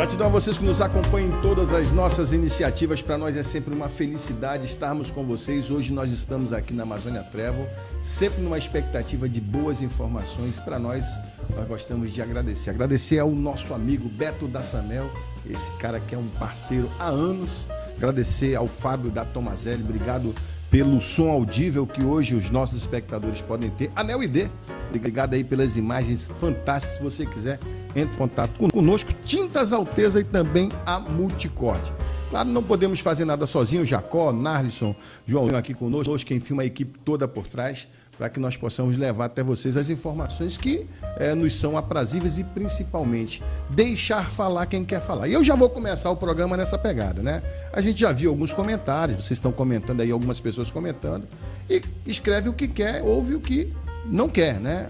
Gratidão a vocês que nos acompanham em todas as nossas iniciativas. Para nós é sempre uma felicidade estarmos com vocês. Hoje nós estamos aqui na Amazônia Travel, sempre numa expectativa de boas informações. Para nós gostamos de agradecer. Agradecer ao nosso amigo Beto da Samel, esse cara que é um parceiro há anos. Agradecer ao Fábio da Tomazelli, obrigado pelo som audível que hoje os nossos espectadores podem ter. Anel ID, obrigado aí pelas imagens fantásticas. Se você quiser, entre em contato conosco. Tintas Alteza e também a Multicorte. Claro, não podemos fazer nada sozinho. Jacó, Narlisson, João aqui conosco, quem filma a equipe toda por trás, para que nós possamos levar até vocês as informações que nos são aprazíveis e, principalmente, deixar falar quem quer falar. E eu já vou começar o programa nessa pegada, né? A gente já viu alguns comentários, vocês estão comentando aí, algumas pessoas comentando, e escreve o que quer, ouve o que não quer, né?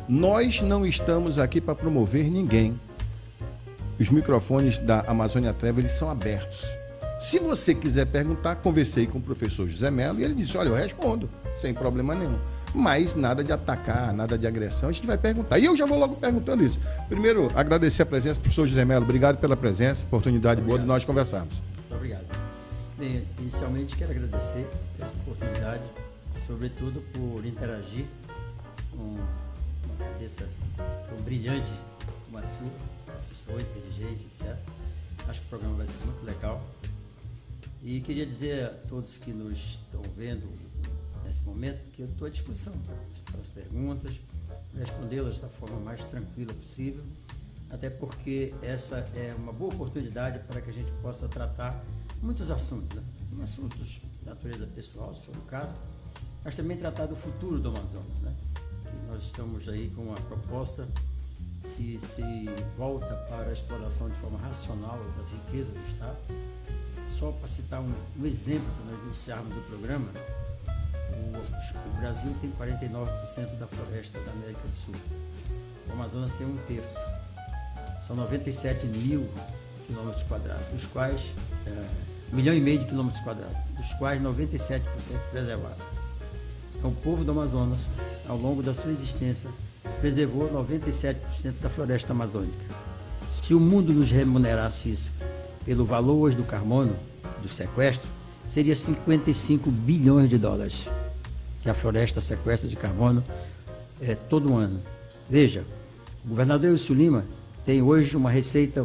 Nós não estamos aqui para promover ninguém. Os microfones da Amazônia Travel, eles são abertos. Se você quiser perguntar, conversei com o professor José Melo e ele disse, olha, eu respondo, sem problema nenhum. Mas nada de atacar, nada de agressão, a gente vai perguntar. E eu já vou logo perguntando isso. Primeiro, agradecer a presença do professor José Melo. Obrigado pela presença, oportunidade boa de nós conversarmos. Muito obrigado. Bem, inicialmente quero agradecer essa oportunidade, sobretudo por interagir com uma cabeça tão brilhante como a sua, pessoa inteligente, etc. Acho que o programa vai ser muito legal. E queria dizer a todos que nos estão vendo nesse momento que eu estou à disposição para as perguntas, respondê-las da forma mais tranquila possível, até porque essa é uma boa oportunidade para que a gente possa tratar muitos assuntos, né? Assuntos de natureza pessoal, se for o caso, mas também tratar do futuro do Amazonas, né? E nós estamos aí com uma proposta que se volta para a exploração de forma racional das riquezas do Estado. Só para citar um exemplo, para nós iniciarmos o programa, o Brasil tem 49% da floresta da América do Sul. O Amazonas tem 1/3. São 97 mil quilômetros quadrados, dos quais 1,5 milhão de quilômetros quadrados, dos quais 97% preservados. Então, o povo do Amazonas, ao longo da sua existência, preservou 97% da floresta amazônica. Se o mundo nos remunerasse isso pelo valor hoje do carbono, do sequestro, seria 55 bilhões de dólares que a floresta sequestra de carbono todo ano. Veja, o governador Wilson Lima tem hoje uma receita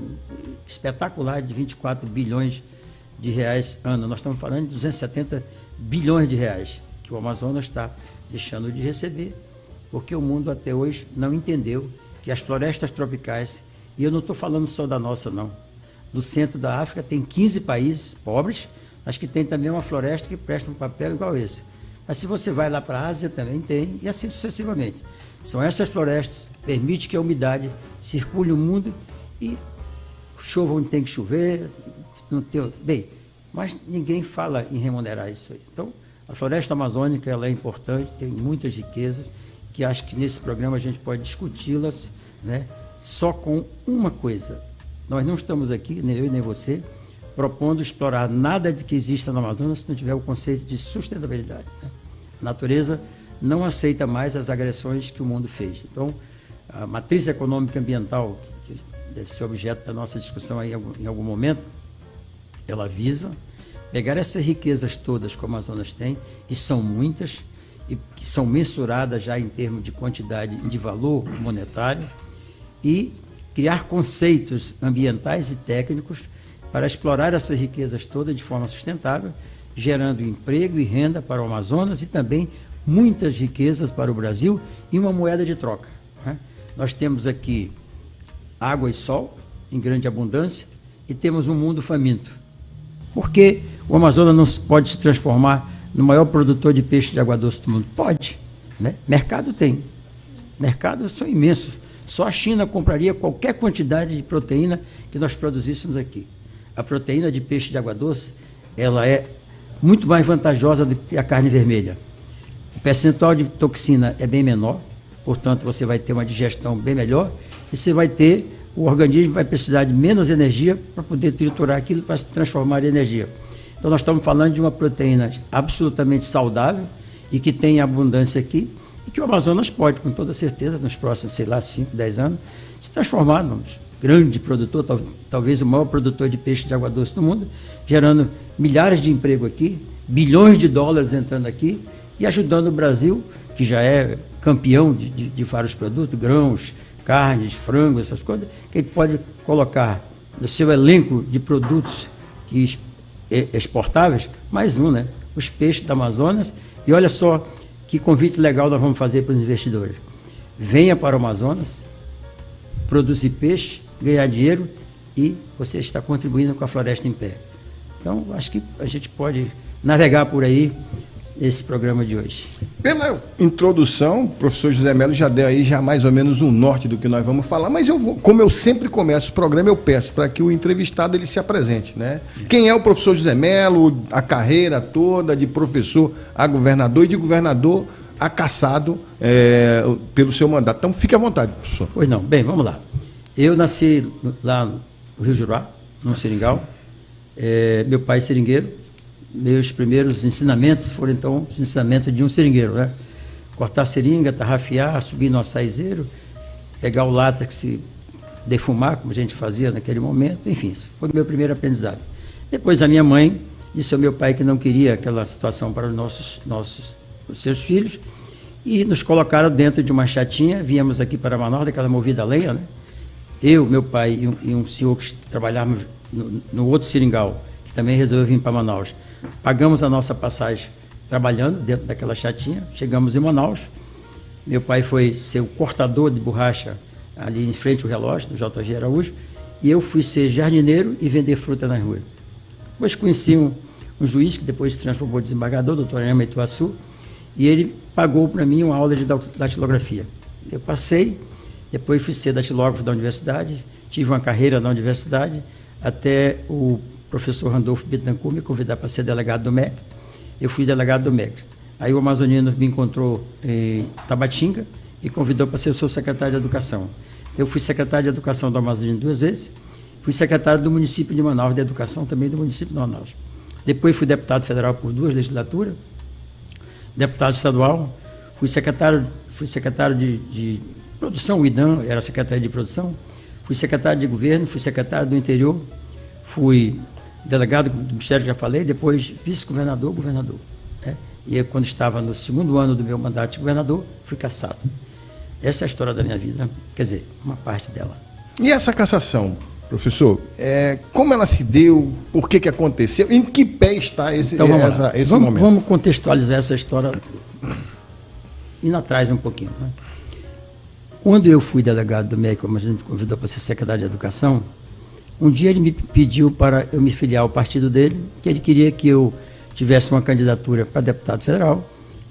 espetacular de 24 bilhões de reais ano. Nós estamos falando de 270 bilhões de reais que o Amazonas está deixando de receber, porque o mundo até hoje não entendeu que as florestas tropicais, e eu não estou falando só da nossa, não, no centro da África tem 15 países pobres, mas que tem também uma floresta que presta um papel igual esse. Mas se você vai lá para a Ásia, também tem, e assim sucessivamente. São essas florestas que permitem que a umidade circule o mundo e chova onde tem que chover. Não tem... Bem, mas ninguém fala em remunerar isso aí. Então, a floresta amazônica ela é importante, tem muitas riquezas, que acho que nesse programa a gente pode discuti-las, né? Só com uma coisa. Nós não estamos aqui, nem eu nem você, propondo explorar nada de que exista no Amazonas se não tiver o conceito de sustentabilidade, né? A natureza não aceita mais as agressões que o mundo fez. Então, a matriz econômica ambiental, que deve ser objeto da nossa discussão aí em algum momento, ela visa pegar essas riquezas todas que o Amazonas tem, e são muitas, e que são mensuradas já em termos de quantidade e de valor monetário, e criar conceitos ambientais e técnicos para explorar essas riquezas todas de forma sustentável, gerando emprego e renda para o Amazonas e também muitas riquezas para o Brasil e uma moeda de troca, né? Nós temos aqui água e sol em grande abundância e temos um mundo faminto. Por que o Amazonas não pode se transformar no maior produtor de peixe de água doce do mundo? Pode, né? Mercado tem. Mercados são imensos. Só a China compraria qualquer quantidade de proteína que nós produzíssemos aqui. A proteína de peixe de água doce, ela é muito mais vantajosa do que a carne vermelha. O percentual de toxina é bem menor, portanto, você vai ter uma digestão bem melhor e você vai ter, o organismo vai precisar de menos energia para poder triturar aquilo para se transformar em energia. Então, nós estamos falando de uma proteína absolutamente saudável e que tem abundância aqui, e que o Amazonas pode, com toda certeza, nos próximos, 5, 10 anos, se transformar grande produtor, talvez o maior produtor de peixe de água doce do mundo, gerando milhares de empregos aqui, bilhões de dólares entrando aqui e ajudando o Brasil, que já é campeão de vários produtos, grãos, carnes, frango, essas coisas, que ele pode colocar no seu elenco de produtos exportáveis, mais um, né? Os peixes da Amazonas. E olha só que convite legal nós vamos fazer para os investidores. Venha para o Amazonas, produzir peixe, ganhar dinheiro e você está contribuindo com a floresta em pé. Então, acho que a gente pode navegar por aí esse programa de hoje. Pela introdução, o professor José Melo já deu aí mais ou menos um norte do que nós vamos falar, mas como eu sempre começo o programa, eu peço para que o entrevistado ele se apresente, né? Quem é o professor José Melo, a carreira toda de professor a governador e de governador a cassado pelo seu mandato. Então, fique à vontade, professor. Pois não. Bem, vamos lá. Eu nasci lá no Rio Juruá, no Seringal. Meu pai é seringueiro. Meus primeiros ensinamentos foram, então, os ensinamentos de um seringueiro, né? Cortar seringa, tarrafiar, subir no açaizeiro, pegar o látex e defumar, como a gente fazia naquele momento. Enfim, isso foi o meu primeiro aprendizado. Depois a minha mãe disse ao meu pai que não queria aquela situação para os seus filhos e nos colocaram dentro de uma chatinha. Viemos aqui para Manaus, daquela movida a lenha, né? Eu, meu pai e um senhor que trabalhávamos no outro seringal, que também resolveu vir para Manaus. Pagamos a nossa passagem trabalhando dentro daquela chatinha, chegamos em Manaus. Meu pai foi ser o cortador de borracha ali em frente ao relógio, do JG Araújo, e eu fui ser jardineiro e vender fruta na rua. Depois conheci um juiz que depois se transformou em desembargador, doutor Ama Ituaçu, e ele pagou para mim uma aula de datilografia. Eu passei, depois fui ser datilógrafo da universidade, tive uma carreira na universidade, até o professor Randolfo Bittencourt me convidar para ser delegado do MEC. Eu fui delegado do MEC. Aí o Amazonino me encontrou em Tabatinga e convidou para ser o seu secretário de Educação. Eu fui secretário de Educação do Amazonino 2 vezes, fui secretário do município de Manaus, de Educação também do município de Manaus. Depois fui deputado federal por 2 legislaturas, deputado estadual, fui secretário de produção, o IDAM era secretário de produção, fui secretário de governo, fui secretário do interior, fui delegado do Ministério, já falei, depois vice-governador, governador. Né? E eu, quando estava no 2º ano do meu mandato de governador, fui cassado. Essa é a história da minha vida, quer dizer, uma parte dela. E essa cassação, professor, como ela se deu, por que aconteceu, em que pé está esse momento? Vamos contextualizar essa história indo atrás um pouquinho. Né? Quando eu fui delegado do MEC, como a gente convidou para ser secretário de Educação, um dia ele me pediu para eu me filiar ao partido dele, que ele queria que eu tivesse uma candidatura para deputado federal,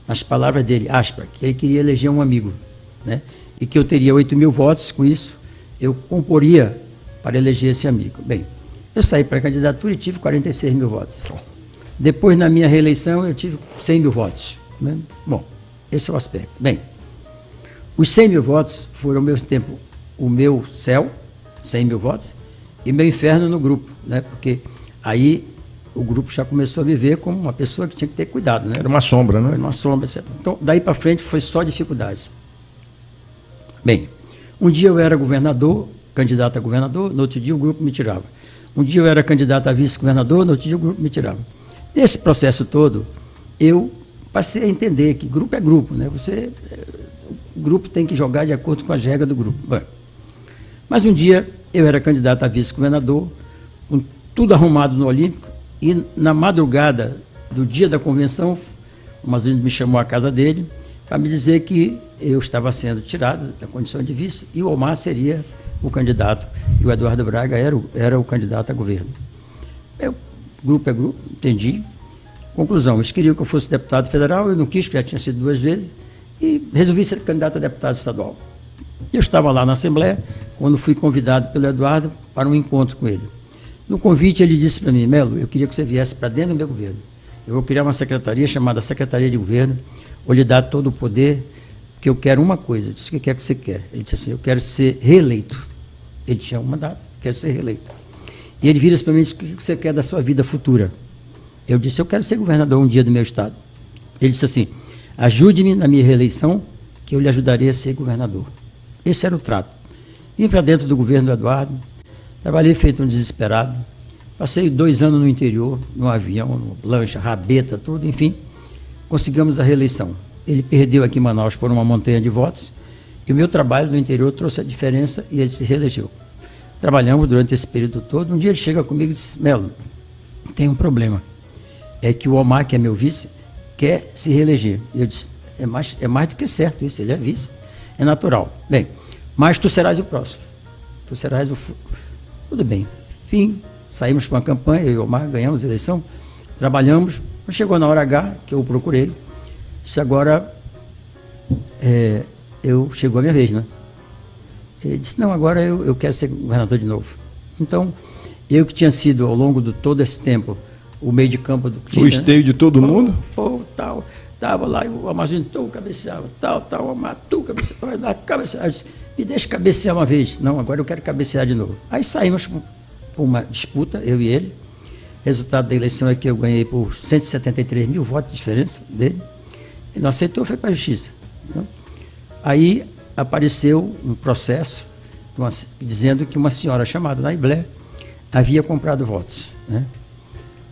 nas palavras dele, aspas, que ele queria eleger um amigo, né? E que eu teria 8.000 votos, com isso eu comporia para eleger esse amigo. Bem, eu saí para a candidatura e tive 46.000 votos. Depois, na minha reeleição, eu tive 100.000 votos. Né? Bom, esse é o aspecto. Bem, os 100.000 votos foram, ao mesmo tempo, o meu céu, 100.000 votos, e meu inferno no grupo, né? Porque aí o grupo já começou a me ver como uma pessoa que tinha que ter cuidado, né? Era uma sombra, né? Era uma sombra, etc. Então, daí para frente foi só dificuldade. Bem, um dia eu era governador, candidato a governador, no outro dia o grupo me tirava. Um dia eu era candidato a vice-governador, no outro dia o grupo me tirava. Nesse processo todo, eu passei a entender que grupo é grupo, né? O grupo tem que jogar de acordo com as regras do grupo. Bom, mas um dia eu era candidato a vice-governador, com tudo arrumado no Olímpico, e na madrugada do dia da convenção, o Amazonino me chamou à casa dele para me dizer que eu estava sendo tirado da condição de vice e o Omar seria o candidato, e o Eduardo Braga era o candidato a governo. Grupo é grupo, entendi. Conclusão, eles queriam que eu fosse deputado federal, eu não quis, porque já tinha sido 2 vezes, e resolvi ser candidato a deputado estadual. Eu estava lá na Assembleia, quando fui convidado pelo Eduardo para um encontro com ele. No convite, ele disse para mim, Melo, eu queria que você viesse para dentro do meu governo. Eu vou criar uma secretaria chamada Secretaria de Governo, vou lhe dar todo o poder, porque eu quero uma coisa. Eu disse, o que é que você quer? Ele disse assim, eu quero ser reeleito. Ele tinha um mandato, quero ser reeleito. E ele vira para mim e disse, o que você quer da sua vida futura? Eu disse, eu quero ser governador um dia do meu estado. Ele disse assim, ajude-me na minha reeleição, que eu lhe ajudarei a ser governador. Esse era o trato. Vim para dentro do governo do Eduardo, trabalhei feito um desesperado, passei 2 anos no interior, no avião, no lancha, rabeta, tudo, enfim, conseguimos a reeleição. Ele perdeu aqui em Manaus por uma montanha de votos, e o meu trabalho no interior trouxe a diferença e ele se reelegeu. Trabalhamos durante esse período todo. Um dia ele chega comigo e diz: Melo, tem um problema. É que o Omar, que é meu vice, quer se reeleger. E eu disse: é mais do que certo isso, ele é vice, é natural. Bem, mas tu serás o próximo. Tu serás o... Tudo bem. Fim, saímos para uma campanha, eu e o Omar ganhamos a eleição, trabalhamos, chegou na hora H, que eu o procurei, disse: agora chegou a minha vez, né? Ele disse: não, agora eu quero ser governador de novo. Então, eu que tinha sido, ao longo de todo esse tempo, o meio de campo do time, o esteio, né, de todo mundo? Tal, estava lá, e o Amazonas cabeceava, o Amatu cabeceava, disse: me deixa cabecear uma vez. Não, agora eu quero cabecear de novo. Aí saímos por uma disputa, eu e ele. Resultado da eleição é que eu ganhei por 173 mil votos de diferença dele. Ele não aceitou, foi para a justiça. Então, aí apareceu um processo dizendo que uma senhora chamada Naiblé havia comprado votos, né?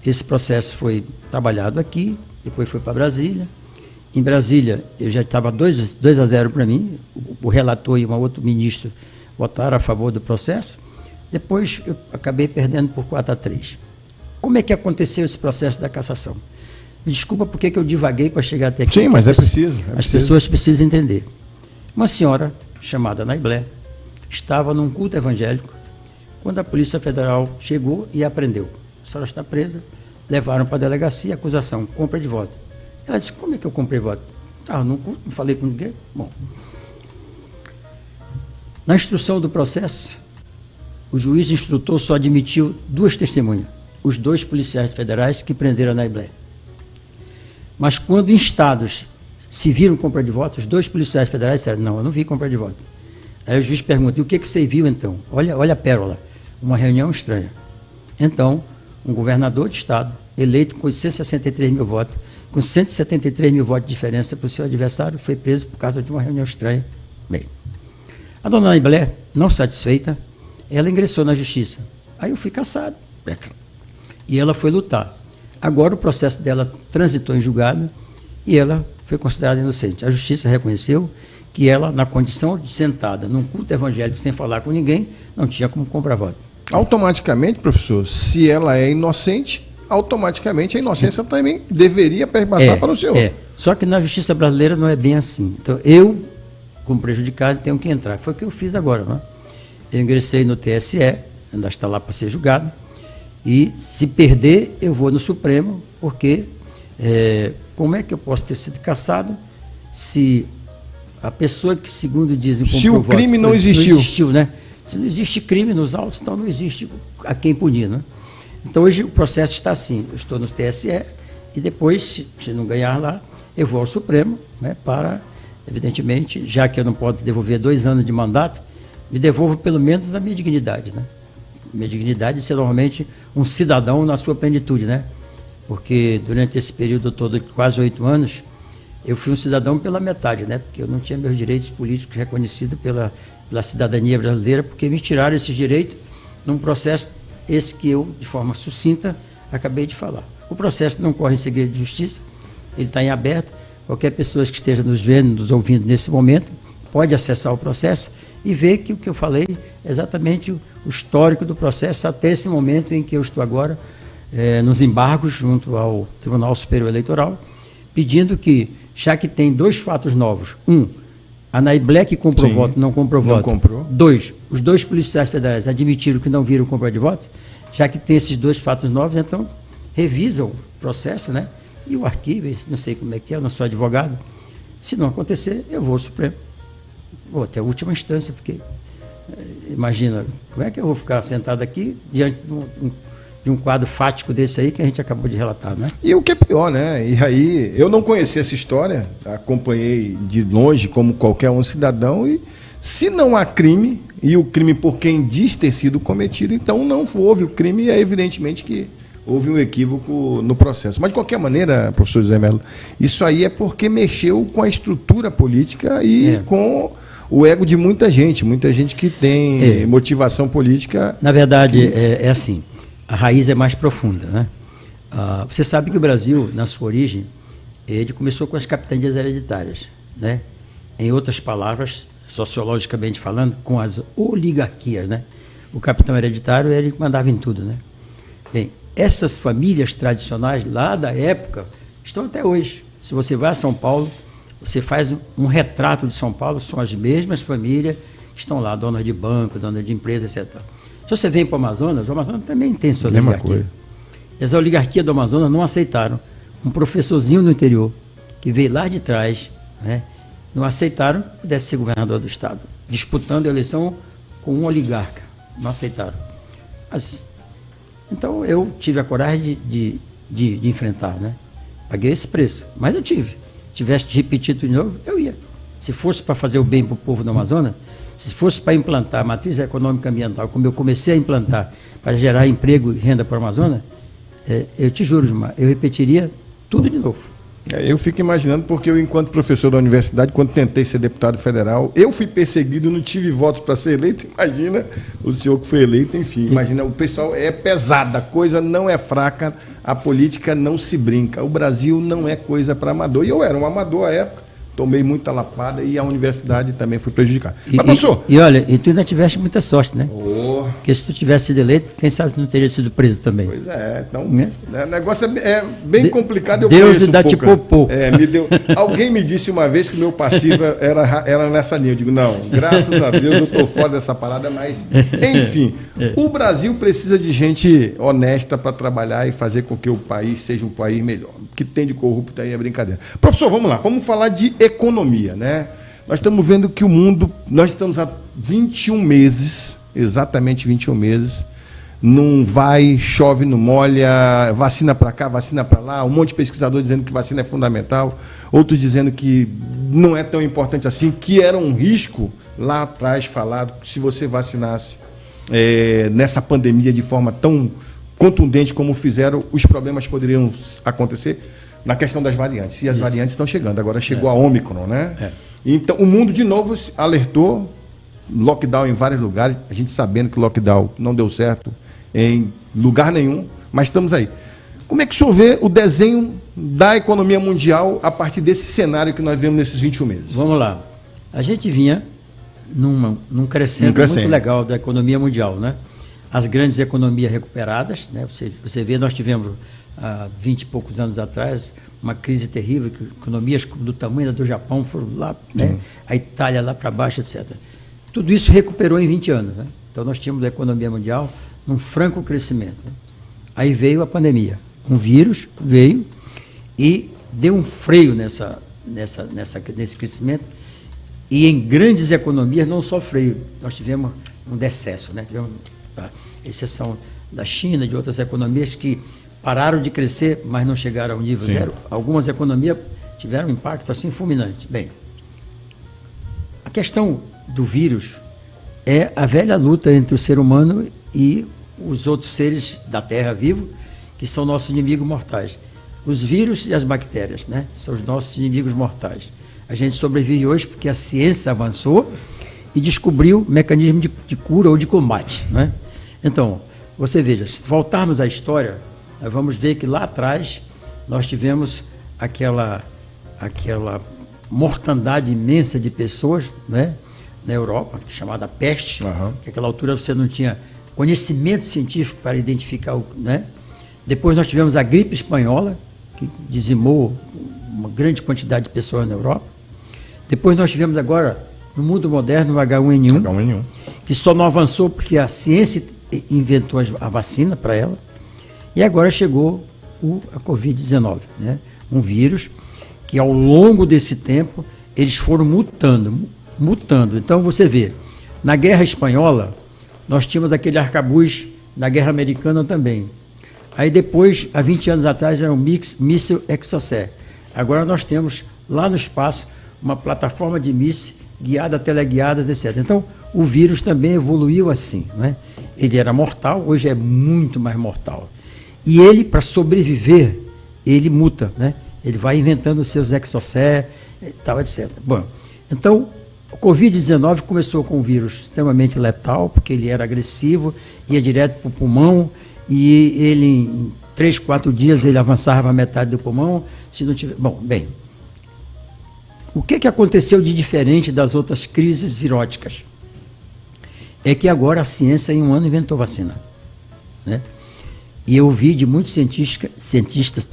Esse processo foi trabalhado aqui, depois foi para Brasília. Em Brasília, eu já estava 2-0 para mim, o relator e um outro ministro votaram a favor do processo. Depois eu acabei perdendo por 4-3. Como é que aconteceu esse processo da cassação? Me desculpa porque que eu divaguei para chegar até aqui. Sim, mas é preciso. As pessoas precisam entender. Uma senhora chamada Naiblé estava num culto evangélico quando a Polícia Federal chegou e a prendeu. A senhora está presa, levaram para a delegacia, acusação, compra de voto. Ela disse: como é que eu comprei voto? Estava num culto, não falei com ninguém. Bom, na instrução do processo, o juiz instrutor só admitiu 2 testemunhas, os 2 policiais federais que prenderam a Naiblé. Mas quando instados se viram compra de voto, os 2 policiais federais disseram: não, eu não vi compra de voto. Aí o juiz pergunta: e o que você viu então? Olha a pérola, uma reunião estranha. Então, um governador de estado, eleito com 163 mil votos, com 173 mil votos de diferença para o seu adversário, foi preso por causa de uma reunião estranha. Bem, a dona Naiblé, não satisfeita, ela ingressou na justiça. Aí eu fui cassado. E ela foi lutar. Agora o processo dela transitou em julgado e ela foi considerada inocente. A justiça reconheceu que ela, na condição de sentada num culto evangélico sem falar com ninguém, não tinha como comprar voto. Automaticamente, professor, se ela é inocente, automaticamente a inocência também deveria passar para o senhor. Só que na justiça brasileira não é bem assim. Então, eu, como prejudicado, tenho que entrar. Foi o que eu fiz agora, não é? Eu ingressei no TSE, ainda está lá para ser julgado, e se perder, eu vou no Supremo, porque como é que eu posso ter sido cassado se a pessoa que, segundo dizem, comprou voto... Se o crime não existiu. Não existiu, né? Se não existe crime nos autos, então não existe a quem punir, né? Então, hoje o processo está assim: eu estou no TSE e depois, se não ganhar lá, eu vou ao Supremo, né, para, evidentemente, já que eu não posso devolver 2 anos de mandato, me devolvo pelo menos a minha dignidade, né? Minha dignidade de ser normalmente um cidadão na sua plenitude, né? Porque durante esse período todo, quase 8 anos, eu fui um cidadão pela metade, né? Porque eu não tinha meus direitos políticos reconhecidos pela cidadania brasileira, porque me tiraram esses direitos num processo esse que eu, de forma sucinta, acabei de falar. O processo não corre em segredo de justiça, ele está em aberto. Qualquer pessoa que esteja nos vendo, nos ouvindo nesse momento, pode acessar o processo e ver que o que eu falei é exatamente o histórico do processo até esse momento em que eu estou agora nos embargos junto ao Tribunal Superior Eleitoral, pedindo que, já que tem 2 fatos novos: a Naiblé que comprou voto, não comprou voto. 2, os 2 policiais federais admitiram que não viram compra de voto. Já que tem esses 2 fatos novos, então revisam o processo, né? E o arquivo, não sei como é que é, eu não sou advogado. Se não acontecer, eu vou ao Supremo. Vou até a última instância, porque imagina, como é que eu vou ficar sentado aqui diante de um quadro fático desse aí que a gente acabou de relatar, né? E o que é pior, né? E aí, eu não conhecia essa história, acompanhei de longe como qualquer um cidadão, e se não há crime, e o crime por quem diz ter sido cometido, então não houve o crime, e é evidentemente que houve um equívoco no processo. Mas, de qualquer maneira, professor José Melo, isso aí é porque mexeu com a estrutura política e com o ego de muita gente que tem motivação política. Na verdade, é assim, a raiz é mais profunda, né? Você sabe que o Brasil, na sua origem, ele começou com as capitanias hereditárias, né? Em outras palavras, sociologicamente falando, com as oligarquias, né? O capitão hereditário, ele mandava em tudo, né? Bem, essas famílias tradicionais lá da época estão até hoje. Se você vai a São Paulo, você faz um retrato de São Paulo, são as mesmas famílias que estão lá, donas de banco, donas de empresa, etc. Se você vem para o Amazonas também tem sua oligarquia. As oligarquias do Amazonas não aceitaram. Um professorzinho do interior, que veio lá de trás, né, não aceitaram que pudesse ser governador do estado, disputando a eleição com um oligarca. Não aceitaram. Então eu tive a coragem de enfrentar, né? Paguei esse preço, mas eu tive. Tivesse de repetir tudo de novo, eu ia. Se fosse para fazer o bem para o povo do Amazonas, se fosse para implantar a matriz econômica ambiental, como eu comecei a implantar, para gerar emprego e renda para o Amazonas, eu te juro, Gilmar, eu repetiria tudo de novo. Eu fico imaginando, porque eu, enquanto professor da universidade, quando tentei ser deputado federal, eu fui perseguido, não tive votos para ser eleito. Imagina o senhor que foi eleito, enfim. Imagina, o pessoal é pesado, a coisa não é fraca, a política não se brinca. O Brasil não é coisa para amador. E eu era um amador à época, tomei muita lapada e a universidade também foi prejudicada. Mas, professor... E olha, tu ainda tiveste muita sorte, né? Porque se tu tivesse sido eleito, quem sabe tu não teria sido preso também. Pois é, então, o negócio é bem complicado. Deus e dá-te pouco. Alguém me disse uma vez que o meu passivo era nessa linha. Eu digo, não, graças a Deus eu estou fora dessa parada, mas, enfim, o Brasil precisa de gente honesta para trabalhar e fazer com que o país seja um país melhor. O que tem de corrupto aí é brincadeira. Professor, vamos lá, vamos falar de economia, né? Nós estamos vendo que o mundo, nós estamos há 21 meses, exatamente 21 meses, não vai, chove, não molha, vacina para cá, vacina para lá, um monte de pesquisador dizendo que vacina é fundamental, outros dizendo que não é tão importante assim, que era um risco lá atrás falado, que se você vacinasse nessa pandemia de forma tão contundente como fizeram, os problemas poderiam acontecer. Na questão das variantes. E as variantes estão chegando. Agora chegou a Ômicron, né? Então, o mundo de novo alertou, lockdown em vários lugares, a gente sabendo que o lockdown não deu certo em lugar nenhum, mas estamos aí. Como é que o senhor vê o desenho da economia mundial a partir desse cenário que nós vemos nesses 21 meses? Vamos lá. A gente vinha num crescendo muito legal da economia mundial, né? As grandes economias recuperadas, né? Você vê, nós tivemos há 20 e poucos anos atrás uma crise terrível, que economias do tamanho do Japão foram lá, né? A Itália lá para baixo, etc. Tudo isso recuperou em 20 anos, né? Então nós tínhamos a economia mundial num franco crescimento, né? Aí veio a pandemia, um vírus veio e deu um freio nesse crescimento, e em grandes economias não só freio, nós tivemos um decesso, né? Tivemos a exceção da China, de outras economias que pararam de crescer, mas não chegaram ao nível zero. Algumas economias tiveram um impacto assim fulminante. Bem, a questão do vírus é a velha luta entre o ser humano e os outros seres da Terra vivos, que são nossos inimigos mortais. Os vírus e as bactérias, né, são os nossos inimigos mortais. A gente sobrevive hoje porque a ciência avançou e descobriu mecanismo de cura ou de combate, né? Então, você veja, se voltarmos à história, nós vamos ver que lá atrás nós tivemos aquela mortandade imensa de pessoas, né, na Europa, chamada peste, que naquela altura você não tinha conhecimento científico para identificar, né? Depois nós tivemos a gripe espanhola, que dizimou uma grande quantidade de pessoas na Europa. Depois nós tivemos agora, no mundo moderno, o H1N1, que só não avançou porque a ciência inventou a vacina para ela. E agora chegou a Covid-19, né? Um vírus que ao longo desse tempo eles foram mutando. Então você vê, na Guerra Espanhola nós tínhamos aquele arcabuz, na Guerra Americana também. Aí depois, há 20 anos atrás, era um míssil Exocet. Agora nós temos lá no espaço uma plataforma de míssil guiada, teleguiada, etc. Então o vírus também evoluiu assim, né? Ele era mortal, hoje é muito mais mortal. E ele, para sobreviver, ele muta, né? Ele vai inventando os seus exocet e tal, etc. Bom, então, O Covid-19 começou com um vírus extremamente letal, porque ele era agressivo, ia direto para o pulmão, e ele, em 3, 4 dias, ele avançava para metade do pulmão. Se não tiver... Bom, bem, o que aconteceu de diferente das outras crises viróticas? É que agora a ciência, em um ano, inventou vacina, né? E eu ouvi de muitos cientistas,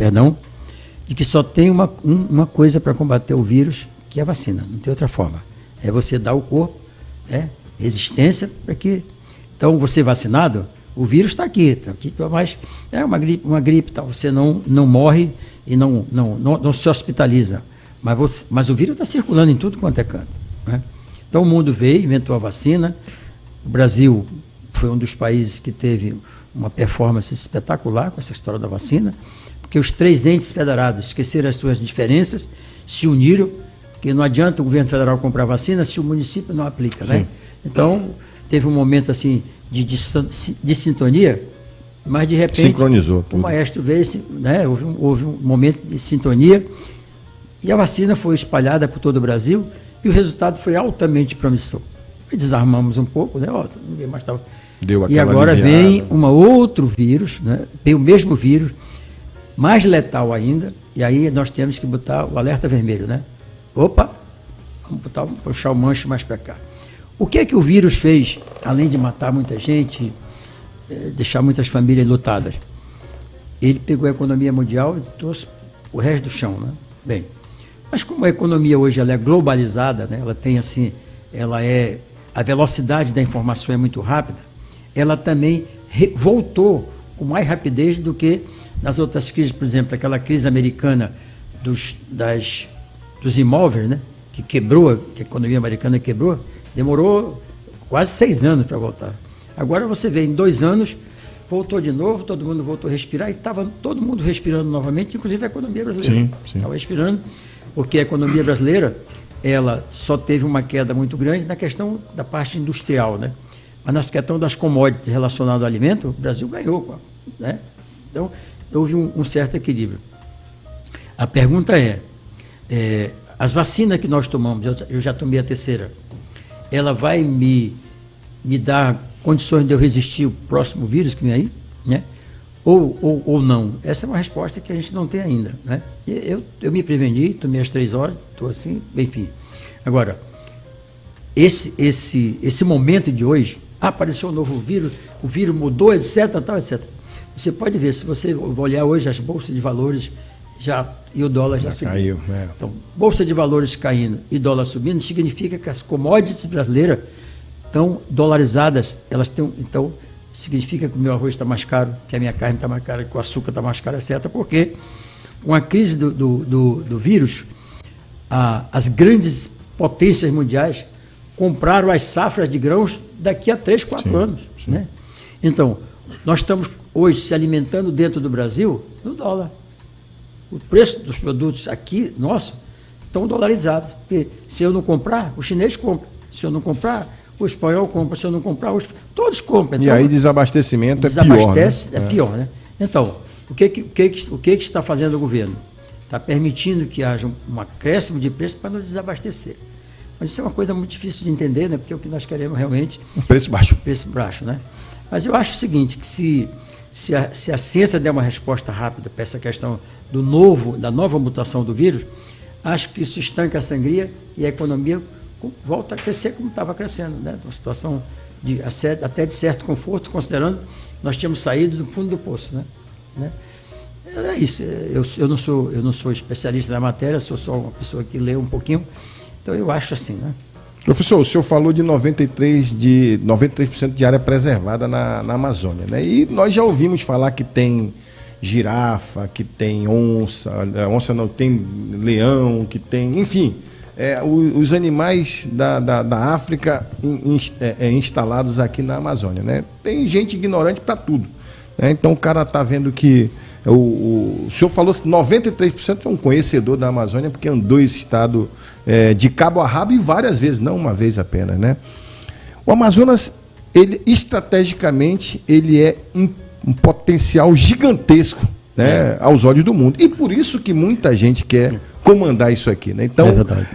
de que só tem uma coisa para combater o vírus, que é a vacina, não tem outra forma. É você dar ao corpo, resistência para que... Então, você vacinado, o vírus está aqui, mas é uma gripe tal, você não morre e não se hospitaliza. Mas o vírus está circulando em tudo quanto é canto, né? Então, o mundo veio, inventou a vacina. O Brasil foi um dos países que teve uma performance espetacular com essa história da vacina, porque os 3 entes federados esqueceram as suas diferenças, se uniram, porque não adianta o governo federal comprar vacina se o município não aplica, né? Então, teve um momento assim de sintonia, mas de repente sincronizou tudo. O maestro veio, né? Houve um momento de sintonia, e a vacina foi espalhada por todo o Brasil, e o resultado foi altamente promissor. Desarmamos um pouco, né? Ninguém mais estava... E agora vem um outro vírus, né? Tem o mesmo vírus, mais letal ainda, e aí nós temos que botar o alerta vermelho, né? Opa, vamos puxar o manche mais para cá. O que o vírus fez, além de matar muita gente, deixar muitas famílias lutadas? Ele pegou a economia mundial e trouxe o resto do chão, né? Bem, mas como a economia hoje ela é globalizada, né? Ela tem assim, a velocidade da informação é muito rápida, ela também voltou com mais rapidez do que nas outras crises, por exemplo, aquela crise americana dos imóveis, né? Que a economia americana quebrou, demorou quase 6 anos para voltar. Agora você vê, em 2 anos, voltou de novo, todo mundo voltou a respirar, e estava todo mundo respirando novamente, inclusive a economia brasileira. Sim. Estava respirando, porque a economia brasileira, ela só teve uma queda muito grande na questão da parte industrial, né? Mas na questão das commodities relacionadas ao alimento, o Brasil ganhou, né? Então, houve um certo equilíbrio. A pergunta as vacinas que nós tomamos, eu já tomei a 3ª, ela vai me dar condições de eu resistir ao próximo vírus que vem aí, né? Ou não? Essa é uma resposta que a gente não tem ainda, né? Eu me preveni, tomei as 3 horas, estou assim, enfim. Agora, esse momento de hoje, apareceu um novo vírus, o vírus mudou, etc, tal, etc. Você pode ver, se você olhar hoje as bolsas de valores, e o dólar já subiu. Caiu, né? Então, bolsa de valores caindo e dólar subindo, significa que as commodities brasileiras estão dolarizadas, então, significa que o meu arroz está mais caro, que a minha carne está mais cara, que o açúcar está mais caro, etc. Porque com a crise do vírus, as grandes potências mundiais compraram as safras de grãos daqui a 3, 4 anos. Sim. Né? Então, nós estamos hoje se alimentando dentro do Brasil no dólar. O preço dos produtos aqui, nosso, estão dolarizados. Porque se eu não comprar, o chinês compra. Se eu não comprar, o espanhol compra. Se eu não comprar, todos compram. Então, e aí desabastecimento é pior, né? Então, o que está fazendo o governo? Está permitindo que haja um acréscimo de preço para nos desabastecer. Mas isso é uma coisa muito difícil de entender, né? Porque o que nós queremos realmente... Um preço baixo. Preço baixo, né? Mas eu acho o seguinte, que se a ciência der uma resposta rápida para essa questão da nova mutação do vírus, acho que isso estanca a sangria e a economia volta a crescer como estava crescendo, né? Uma situação até de certo conforto, considerando que nós tínhamos saído do fundo do poço, né? É isso. Eu não sou especialista na matéria, sou só uma pessoa que lê um pouquinho, então eu acho assim, né? Professor, o senhor falou de 93% de área preservada na Amazônia, né? E nós já ouvimos falar que tem girafa, que tem onça não, tem leão, que tem, enfim, os animais da África instalados aqui na Amazônia, né? Tem gente ignorante para tudo, né? Então o cara está vendo que o senhor falou que 93% é um conhecedor da Amazônia, porque andou esse estado de cabo a rabo e várias vezes, não uma vez apenas, né? O Amazonas, ele estrategicamente, ele é um potencial gigantesco, né, aos olhos do mundo. E por isso que muita gente quer comandar isso aqui, né? Então,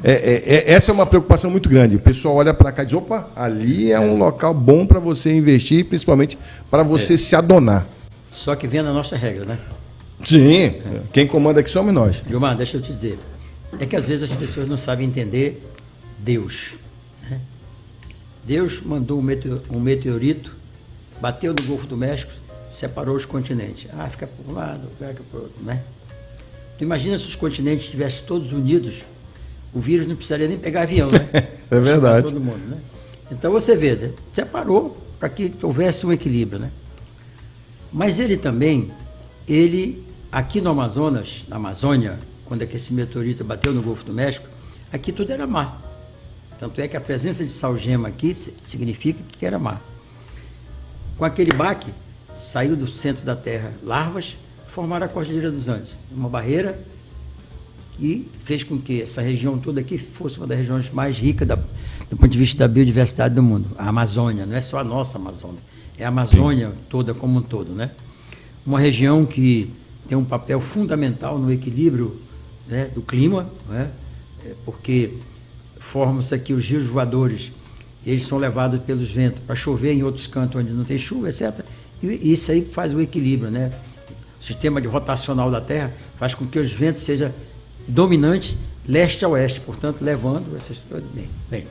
essa é uma preocupação muito grande. O pessoal olha para cá e diz, opa, ali é um local bom para você investir, principalmente para você se adonar. Só que vem na nossa regra, né? Sim, quem comanda aqui somos nós. Gilmar, deixa eu te dizer, é que às vezes as pessoas não sabem entender Deus, né? Deus mandou um meteorito, bateu no Golfo do México, separou os continentes. Fica para um lado, fica para o outro, né? Tu imagina se os continentes estivessem todos unidos, o vírus não precisaria nem pegar avião, né? É verdade. Todo mundo, né? Então você vê, né? Separou para que houvesse um equilíbrio, né? Mas ele também, aqui no Amazonas, na Amazônia, quando é que esse meteorito bateu no Golfo do México, aqui tudo era mar. Tanto é que a presença de salgema aqui significa que era mar. Com aquele baque, saiu do centro da Terra larvas, formaram a Cordilheira dos Andes, uma barreira que fez com que essa região toda aqui fosse uma das regiões mais ricas do ponto de vista da biodiversidade do mundo. A Amazônia, não é só a nossa Amazônia, é a Amazônia toda como um todo, né? Uma região que tem um papel fundamental no equilíbrio, né, do clima, né? Porque formam-se aqui os rios voadores, eles são levados pelos ventos para chover em outros cantos onde não tem chuva, etc. E isso aí faz o equilíbrio, né? O sistema rotacional da Terra faz com que os ventos sejam dominantes leste a oeste, portanto, levando essas coisas. Bem,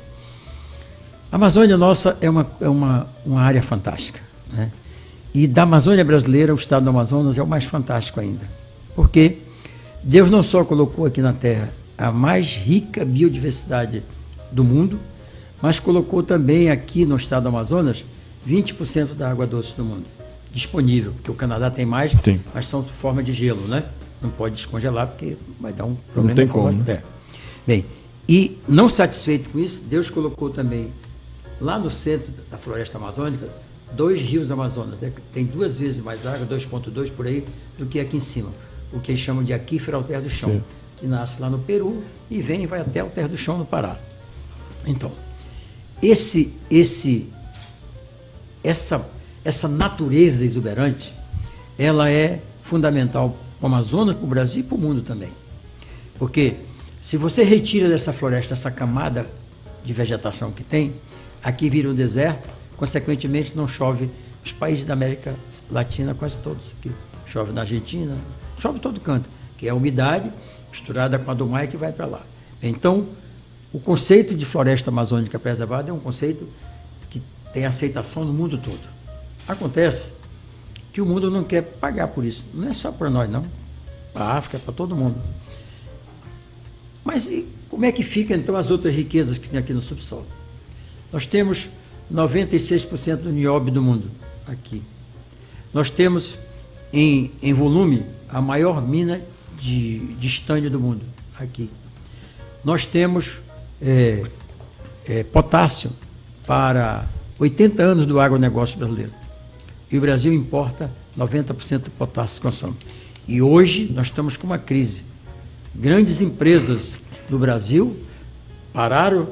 a Amazônia nossa é uma área fantástica, né? E da Amazônia brasileira, o estado do Amazonas é o mais fantástico ainda. Porque Deus não só colocou aqui na Terra a mais rica biodiversidade do mundo, mas colocou também aqui no estado do Amazonas 20% da água doce do mundo disponível, porque o Canadá tem mais, sim, mas são forma de gelo, né? Não pode descongelar porque vai dar um problema. Não tem como, né? Bem, e não satisfeito com isso, Deus colocou também lá no centro da floresta amazônica 2 rios Amazonas, né? Tem 2 vezes mais água, 2,2 por aí, do que aqui em cima, o que eles chamam de aquífero ao terra do chão, sim, que nasce lá no Peru e vem e vai até o terra do chão no Pará. Então, essa natureza exuberante, ela é fundamental para o Amazonas, para o Brasil e para o mundo também. Porque se você retira dessa floresta essa camada de vegetação que tem, aqui vira um deserto, consequentemente não chove. Os países da América Latina, quase todos, aqui chove na Argentina, chove em todo canto, que é a umidade misturada com a do mar que vai para lá. Então, o conceito de floresta amazônica preservada é um conceito que tem aceitação no mundo todo. Acontece que o mundo não quer pagar por isso. Não é só para nós, não. Para a África, para todo mundo. Mas e como é que fica, então, as outras riquezas que tem aqui no subsolo? Nós temos 96% do nióbio do mundo aqui. Nós temos, em volume, a maior mina de estânio do mundo aqui. Nós temos potássio para 80 anos do agronegócio brasileiro. E o Brasil importa 90% do potássio que consome. E hoje nós estamos com uma crise. Grandes empresas do Brasil pararam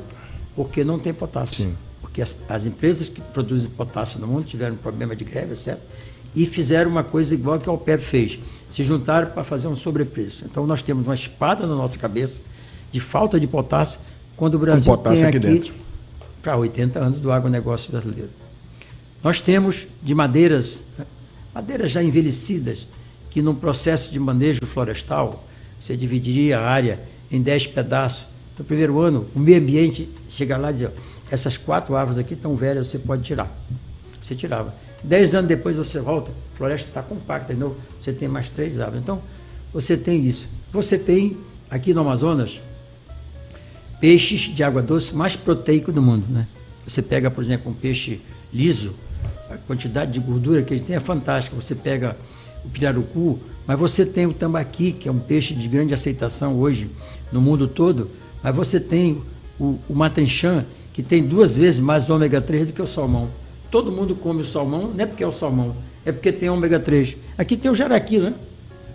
porque não tem potássio. Sim. Porque as empresas que produzem potássio no mundo tiveram um problema de greve, etc. E fizeram uma coisa igual que a OPEP fez. Se juntaram para fazer um sobrepreço. Então nós temos uma espada na nossa cabeça de falta de potássio quando o Brasil tem aqui para 80 anos do agronegócio brasileiro. Nós temos de madeiras já envelhecidas, que num processo de manejo florestal, você dividiria a área em 10 pedaços. No primeiro ano, o meio ambiente chega lá e diz, essas 4 árvores aqui estão velhas, você pode tirar. Você tirava. 10 anos depois você volta, a floresta está compacta de novo, você tem mais 3 árvores. Então, você tem isso. Você tem, aqui no Amazonas, peixes de água doce mais proteico do mundo, né? Você pega, por exemplo, um peixe liso, a quantidade de gordura que ele tem é fantástica. Você pega o pirarucu, mas você tem o tambaqui, que é um peixe de grande aceitação hoje no mundo todo, mas você tem o matrinchã, que tem 2 vezes mais ômega 3 do que o salmão. Todo mundo come o salmão, não é porque é o salmão, é porque tem ômega 3. Aqui tem o jaraqui, né?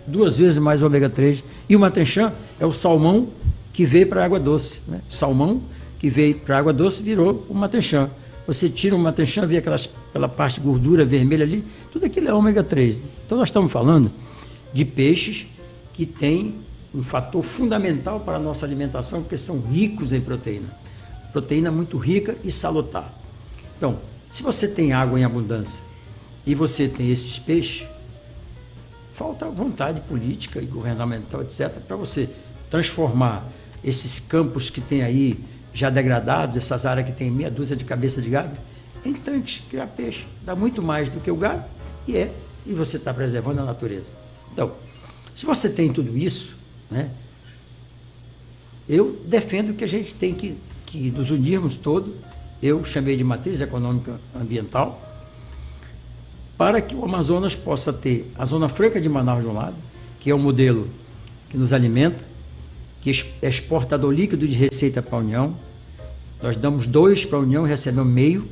2 vezes mais ômega 3. E o matrinchã é o salmão que veio para a água doce, né? O salmão que veio para a água doce virou o matrinchã. Você tira o matrinchã, vê aquela parte de gordura vermelha ali, tudo aquilo é ômega 3. Então nós estamos falando de peixes que têm um fator fundamental para a nossa alimentação, porque são ricos em proteína. Proteína muito rica e salutar. Então, se você tem água em abundância e você tem esses peixes, falta vontade política e governamental, etc., para você transformar esses campos que tem aí já degradados, essas áreas que tem meia dúzia de cabeça de gado, em tanques, criar peixe. Dá muito mais do que o gado e você está preservando a natureza. Então, se você tem tudo isso, né, eu defendo que a gente tem que nos unirmos todos, eu chamei de matriz econômica ambiental, para que o Amazonas possa ter a Zona Franca de Manaus de um lado, que é um modelo que nos alimenta, que é exportador líquido de receita para a União. Nós damos 2 para a União e recebemos meio.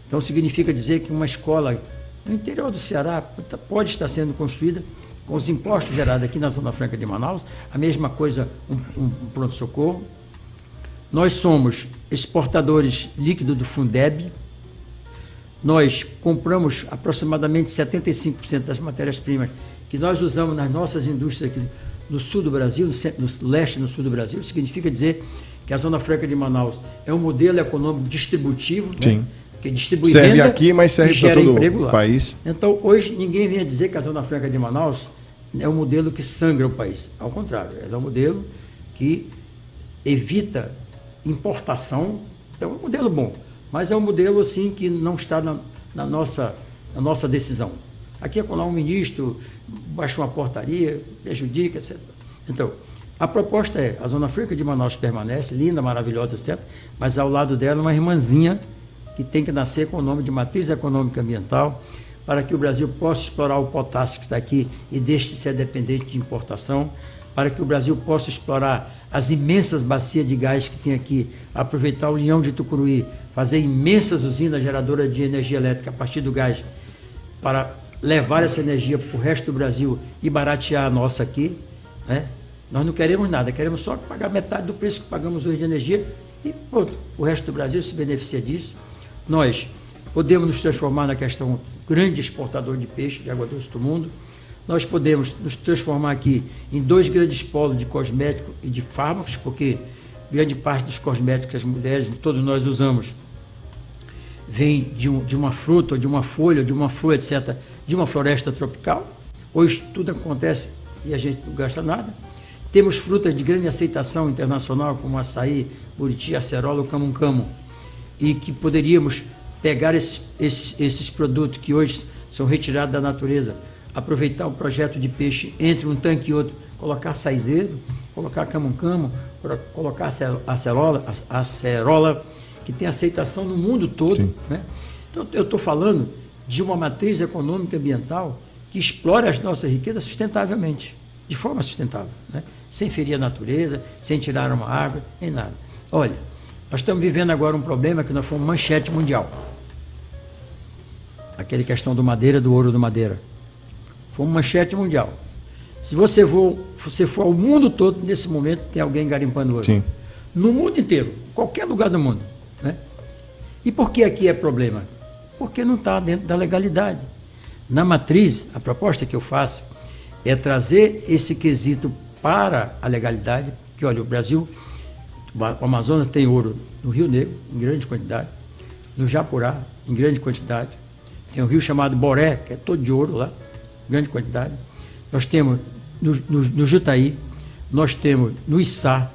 Então significa dizer que uma escola no interior do Ceará pode estar sendo construída com os impostos gerados aqui na Zona Franca de Manaus, a mesma coisa um pronto-socorro. Nós somos exportadores líquidos do Fundeb. Nós compramos aproximadamente 75% das matérias-primas que nós usamos nas nossas indústrias aqui no sul do Brasil, no leste e no sul do Brasil. Significa dizer que a Zona Franca de Manaus é um modelo econômico distributivo, né? Que distribui serve renda aqui, mas serve para todo o país. Então, hoje, ninguém vem dizer que a Zona Franca de Manaus é um modelo que sangra o país. Ao contrário, é um modelo que evita importação. É um modelo bom, mas é um modelo assim que não está na nossa decisão. Aqui é quando um ministro baixa uma portaria, prejudica, etc. Então, a proposta é, a Zona Franca de Manaus permanece, linda, maravilhosa, etc., mas ao lado dela uma irmãzinha que tem que nascer com o nome de Matriz Econômica Ambiental, para que o Brasil possa explorar o potássio que está aqui e deixe de ser dependente de importação, para que o Brasil possa explorar as imensas bacias de gás que tem aqui, aproveitar o Leão de Tucuruí, fazer imensas usinas geradoras de energia elétrica a partir do gás, para levar essa energia para o resto do Brasil e baratear a nossa aqui, né? Nós não queremos nada, queremos só pagar metade do preço que pagamos hoje de energia e pronto, o resto do Brasil se beneficia disso. Nós podemos nos transformar na questão grande exportador de peixe, de água doce do mundo. Nós podemos nos transformar aqui em 2 grandes polos de cosméticos e de fármacos, porque grande parte dos cosméticos que as mulheres, todos nós usamos, vem de uma fruta, de uma folha, de uma flor, etc., de uma floresta tropical. Hoje tudo acontece e a gente não gasta nada. Temos frutas de grande aceitação internacional, como açaí, buriti, acerola, camu-camu, e que poderíamos pegar esses produtos que hoje são retirados da natureza, aproveitar o projeto de peixe entre um tanque e outro, colocar açaizeiro, colocar camu-camu, colocar acerola, que tem aceitação no mundo todo, né? Então, eu estou falando de uma matriz econômica ambiental que explora as nossas riquezas sustentavelmente, de forma sustentável, né? Sem ferir a natureza, sem tirar uma árvore, nem nada. Olha, nós estamos vivendo agora um problema que nós fomos manchete mundial. Aquela questão do madeira, do ouro do madeira. Foi uma manchete mundial. Se você for ao mundo todo, nesse momento, tem alguém garimpando ouro. Sim. No mundo inteiro, qualquer lugar do mundo, né? E por que aqui é problema? Porque não está dentro da legalidade. Na matriz, a proposta que eu faço é trazer esse quesito para a legalidade, que olha, o Brasil, o Amazonas tem ouro no Rio Negro, em grande quantidade, no Japurá, em grande quantidade, tem um rio chamado Boré, que é todo de ouro lá, grande quantidade. Nós temos no Jutaí, nós temos no Içá,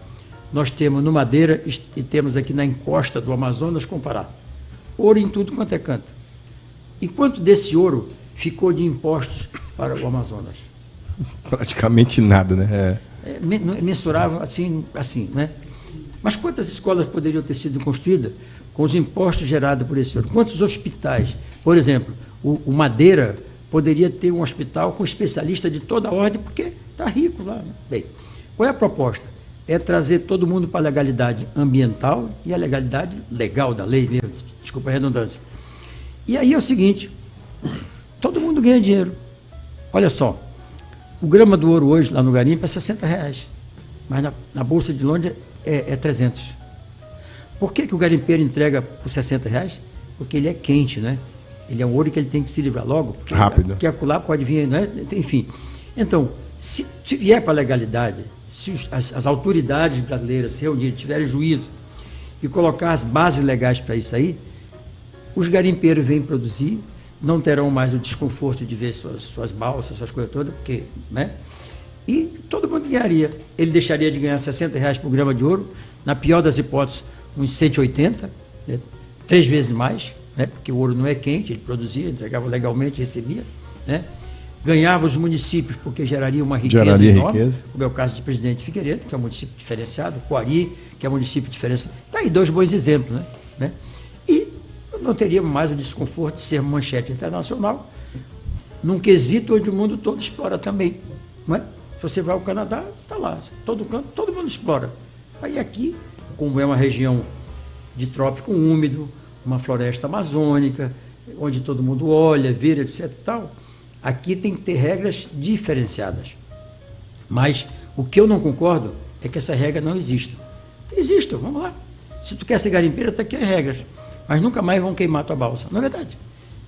nós temos no Madeira e temos aqui na encosta do Amazonas com Pará. Ouro em tudo quanto é canto. E quanto desse ouro ficou de impostos para o Amazonas? Praticamente nada, né? É mensurável assim, né? Mas quantas escolas poderiam ter sido construídas com os impostos gerados por esse ouro? Quantos hospitais? Por exemplo, o Madeira poderia ter um hospital com especialista de toda a ordem, porque está rico lá, né? Bem, qual é a proposta? É trazer todo mundo para a legalidade ambiental e a legalidade legal da lei mesmo, desculpa a redundância. E aí é o seguinte, todo mundo ganha dinheiro. Olha só, o grama do ouro hoje lá no garimpo é R$60, mas na Bolsa de Londres é 300. Por que o garimpeiro entrega por R$60? Porque ele é quente, né? Ele é um ouro que ele tem que se livrar logo. Porque, rápido. Porque acolá pode vir, né? Enfim. Então, se vier para a legalidade, se as autoridades brasileiras se reunirem, tiverem juízo e colocar as bases legais para isso aí, os garimpeiros vêm produzir, não terão mais o desconforto de ver suas balsas, suas coisas todas, porque, né? E todo mundo ganharia. Ele deixaria de ganhar R$60 por grama de ouro, na pior das hipóteses, uns 180, né? 3 vezes mais, né? Porque o ouro não é quente, ele produzia, entregava legalmente, recebia, né? Ganhava os municípios, porque geraria uma riqueza enorme, como é o caso de Presidente Figueiredo, que é um município diferenciado, Coari, que é um município diferenciado. Está aí 2 bons exemplos, né? E não teríamos mais o desconforto de ser manchete internacional, num quesito onde o mundo todo explora também, não é? Se você vai ao Canadá, está lá, todo canto, todo mundo explora. Aí aqui, como é uma região de trópico úmido, uma floresta amazônica, onde todo mundo olha, vê, etc. e tal, aqui tem que ter regras diferenciadas. Mas o que eu não concordo é que essa regra não exista. Exista, vamos lá. Se tu quer ser garimpeiro, tem que ter regras. Mas nunca mais vão queimar tua balsa, não é verdade?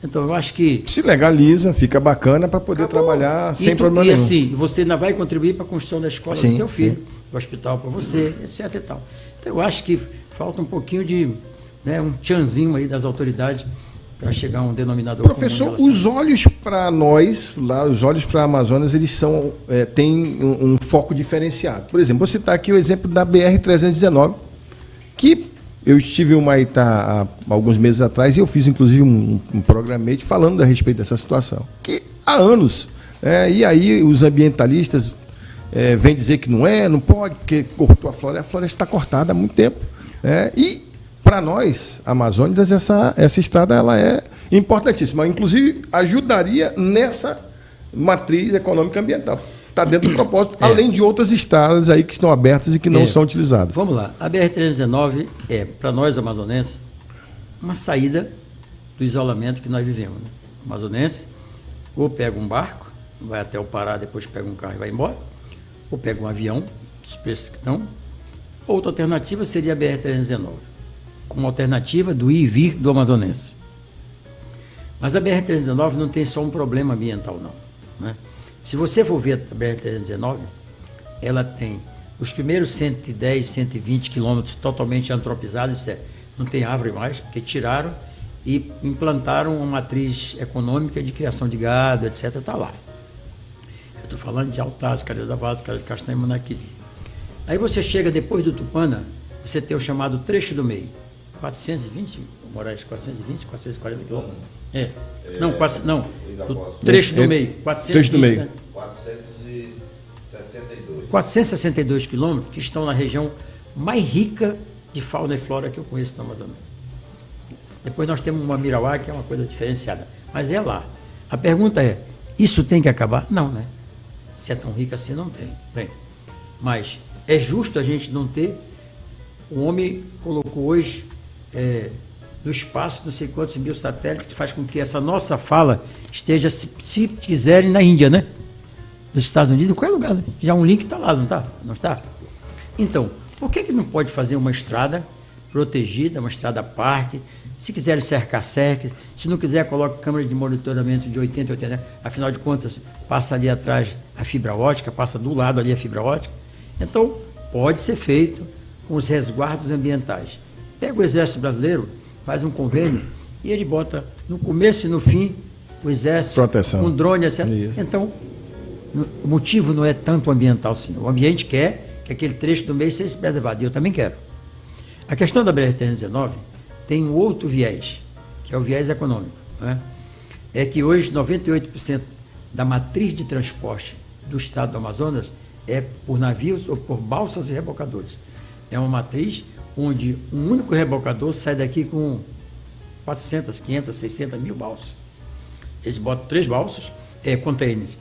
Então eu acho que... Se legaliza, fica bacana para poder trabalhar sem problema nenhum. E assim, você ainda vai contribuir para a construção da escola do teu filho, do hospital para você, etc. e tal. Então eu acho que falta um pouquinho de, né, um tchanzinho aí das autoridades para chegar a um denominador comum. Professor, os olhos para nós, lá, os olhos para a Amazonas, eles são, têm um foco diferenciado. Por exemplo, vou citar aqui o exemplo da BR-319, que eu estive em Humaitá há alguns meses atrás e eu fiz, inclusive, um programete falando a respeito dessa situação. Que há anos, e aí os ambientalistas vêm dizer que não pode, porque cortou a floresta está cortada há muito tempo. E, para nós, amazônicas, essa estrada ela é importantíssima. Inclusive, ajudaria nessa matriz econômica ambiental. Está dentro do propósito, além de outras estradas aí que estão abertas e que não são utilizadas. Vamos lá. A BR-319 é, para nós amazonenses, uma saída do isolamento que nós vivemos. Né? O amazonense ou pega um barco, vai até o Pará, depois pega um carro e vai embora, ou pega um avião, os preços que estão. Outra alternativa seria a BR-319, como alternativa do ir e vir do amazonense. Mas a BR-319 não tem só um problema ambiental, não. Né? Se você for ver a BR-319, ela tem os primeiros 110, 120 quilômetros totalmente antropizados, não tem árvore mais, porque tiraram e implantaram uma matriz econômica de criação de gado, etc. Está lá. Eu estou falando de Altaz, Calha da Vaza, Calha de Castanha e Manaquiri. Aí você chega depois do Tupana, você tem o chamado trecho do meio. 420, Moraes, 420, 440 quilômetros. O trecho do meio. 420, trecho do meio. Né? 462 quilômetros que estão na região mais rica de fauna e flora que eu conheço na Amazônia. Depois nós temos uma Mirauá, que é uma coisa diferenciada. Mas é lá. A pergunta é, isso tem que acabar? Não, né? Se é tão rica assim, não tem. Bem, mas é justo a gente não ter. O homem colocou hoje no espaço não sei quantos mil satélites, que faz com que essa nossa fala esteja, se quiserem, na Índia, né? Nos Estados Unidos, em qualquer lugar. Né? Já um link está lá, não está? Não está? Então, por que não pode fazer uma estrada protegida, uma estrada parque? Se quiserem cercar, cerque. Se não quiser, coloque câmera de monitoramento de 80, afinal de contas, passa ali atrás a fibra ótica, passa do lado ali a fibra ótica. Então, pode ser feito com os resguardos ambientais. Pega o Exército Brasileiro, faz um convênio e ele bota no começo e no fim o Exército, proteção, um drone, etc. Isso. Então, o motivo não é tanto ambiental, sim. O ambiente quer que aquele trecho do meio seja preservado, e eu também quero. A questão da BR-319 tem um outro viés, que é o viés econômico. Né? É que hoje 98% da matriz de transporte do estado do Amazonas é por navios ou por balsas e rebocadores. É uma matriz onde um único rebocador sai daqui com 400, 500, 600 mil balsas. Eles botam 3 balsas, containers,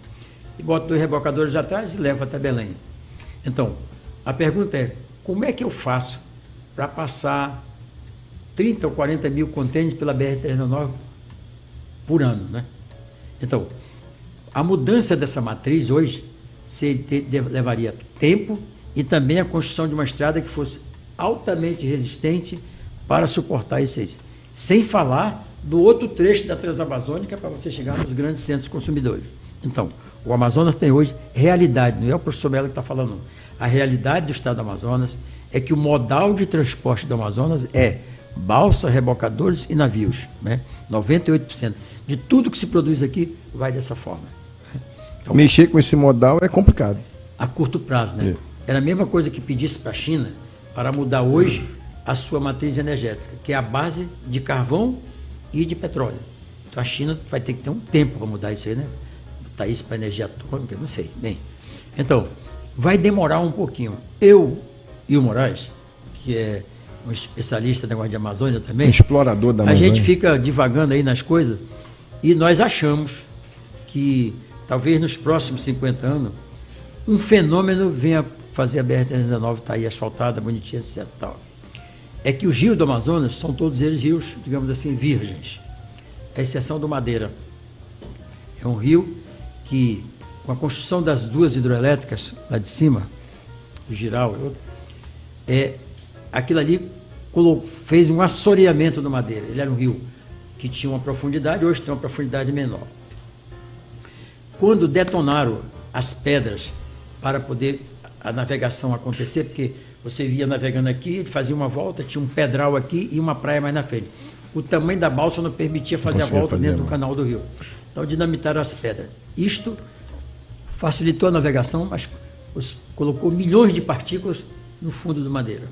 e botam 2 rebocadores atrás e levam até Belém. Então, a pergunta é, como é que eu faço para passar 30 ou 40 mil contêineres pela BR-319 por ano, né? Então, a mudança dessa matriz hoje levaria tempo e também a construção de uma estrada que fosse altamente resistente para suportar isso aí. Sem falar do outro trecho da Transamazônica para você chegar nos grandes centros consumidores. Então, O Amazonas tem hoje realidade, não é o professor Melo que está falando, não. A realidade do estado do Amazonas é que o modal de transporte do Amazonas é balsa, rebocadores e navios. Né? 98% de tudo que se produz aqui vai dessa forma. Né? Então, mexer com esse modal é complicado. A curto prazo, né? Era a mesma coisa que pedisse para a China para mudar hoje a sua matriz energética, que é a base de carvão e de petróleo. Então a China vai ter que ter um tempo para mudar isso aí, né? Botar isso para energia atômica, não sei. Bem, então, vai demorar um pouquinho. Eu e o Moraes, que é um especialista no negócio de Amazônia também, um explorador da Amazônia, a gente fica divagando aí nas coisas e nós achamos que talvez nos próximos 50 anos um fenômeno venha fazer a BR-319 estar aí asfaltada, bonitinha, etc. Tal. É que os rios do Amazonas são todos eles rios, digamos assim, virgens, à exceção do Madeira. É um rio que, com a construção das duas hidroelétricas lá de cima, o Giral e outro, aquilo ali fez um assoreamento do Madeira. Ele era um rio que tinha uma profundidade, hoje tem uma profundidade menor. Quando detonaram as pedras para poder a navegação acontecer, porque você via navegando aqui, fazia uma volta, tinha um pedral aqui e uma praia mais na frente. O tamanho da balsa não permitia fazer a volta dentro do canal do rio. Então dinamitaram as pedras. Isto facilitou a navegação, mas colocou milhões de partículas no fundo do Madeira.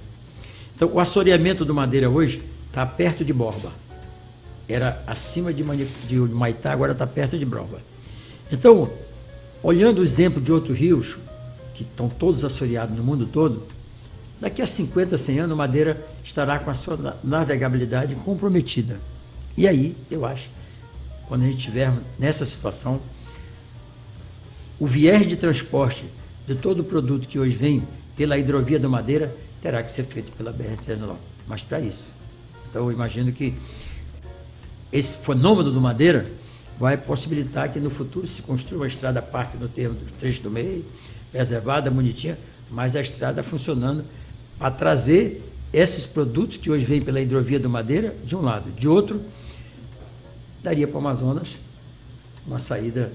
Então o assoreamento do Madeira hoje está perto de Borba. Era acima de Humaitá, agora está perto de Borba. Então, olhando o exemplo de outros rios, que estão todos assoreados no mundo todo, daqui a 50, 100 anos, Madeira estará com a sua navegabilidade comprometida. E aí, eu acho, quando a gente estiver nessa situação, o viés de transporte de todo o produto que hoje vem pela hidrovia do Madeira terá que ser feito pela BR-319. Mas para isso. Então, eu imagino que esse fenômeno do Madeira vai possibilitar que no futuro se construa uma estrada parque no termo do trecho do meio, preservada, bonitinha, mas a estrada funcionando para trazer esses produtos que hoje vêm pela hidrovia do Madeira, de um lado. De outro, daria para o Amazonas uma saída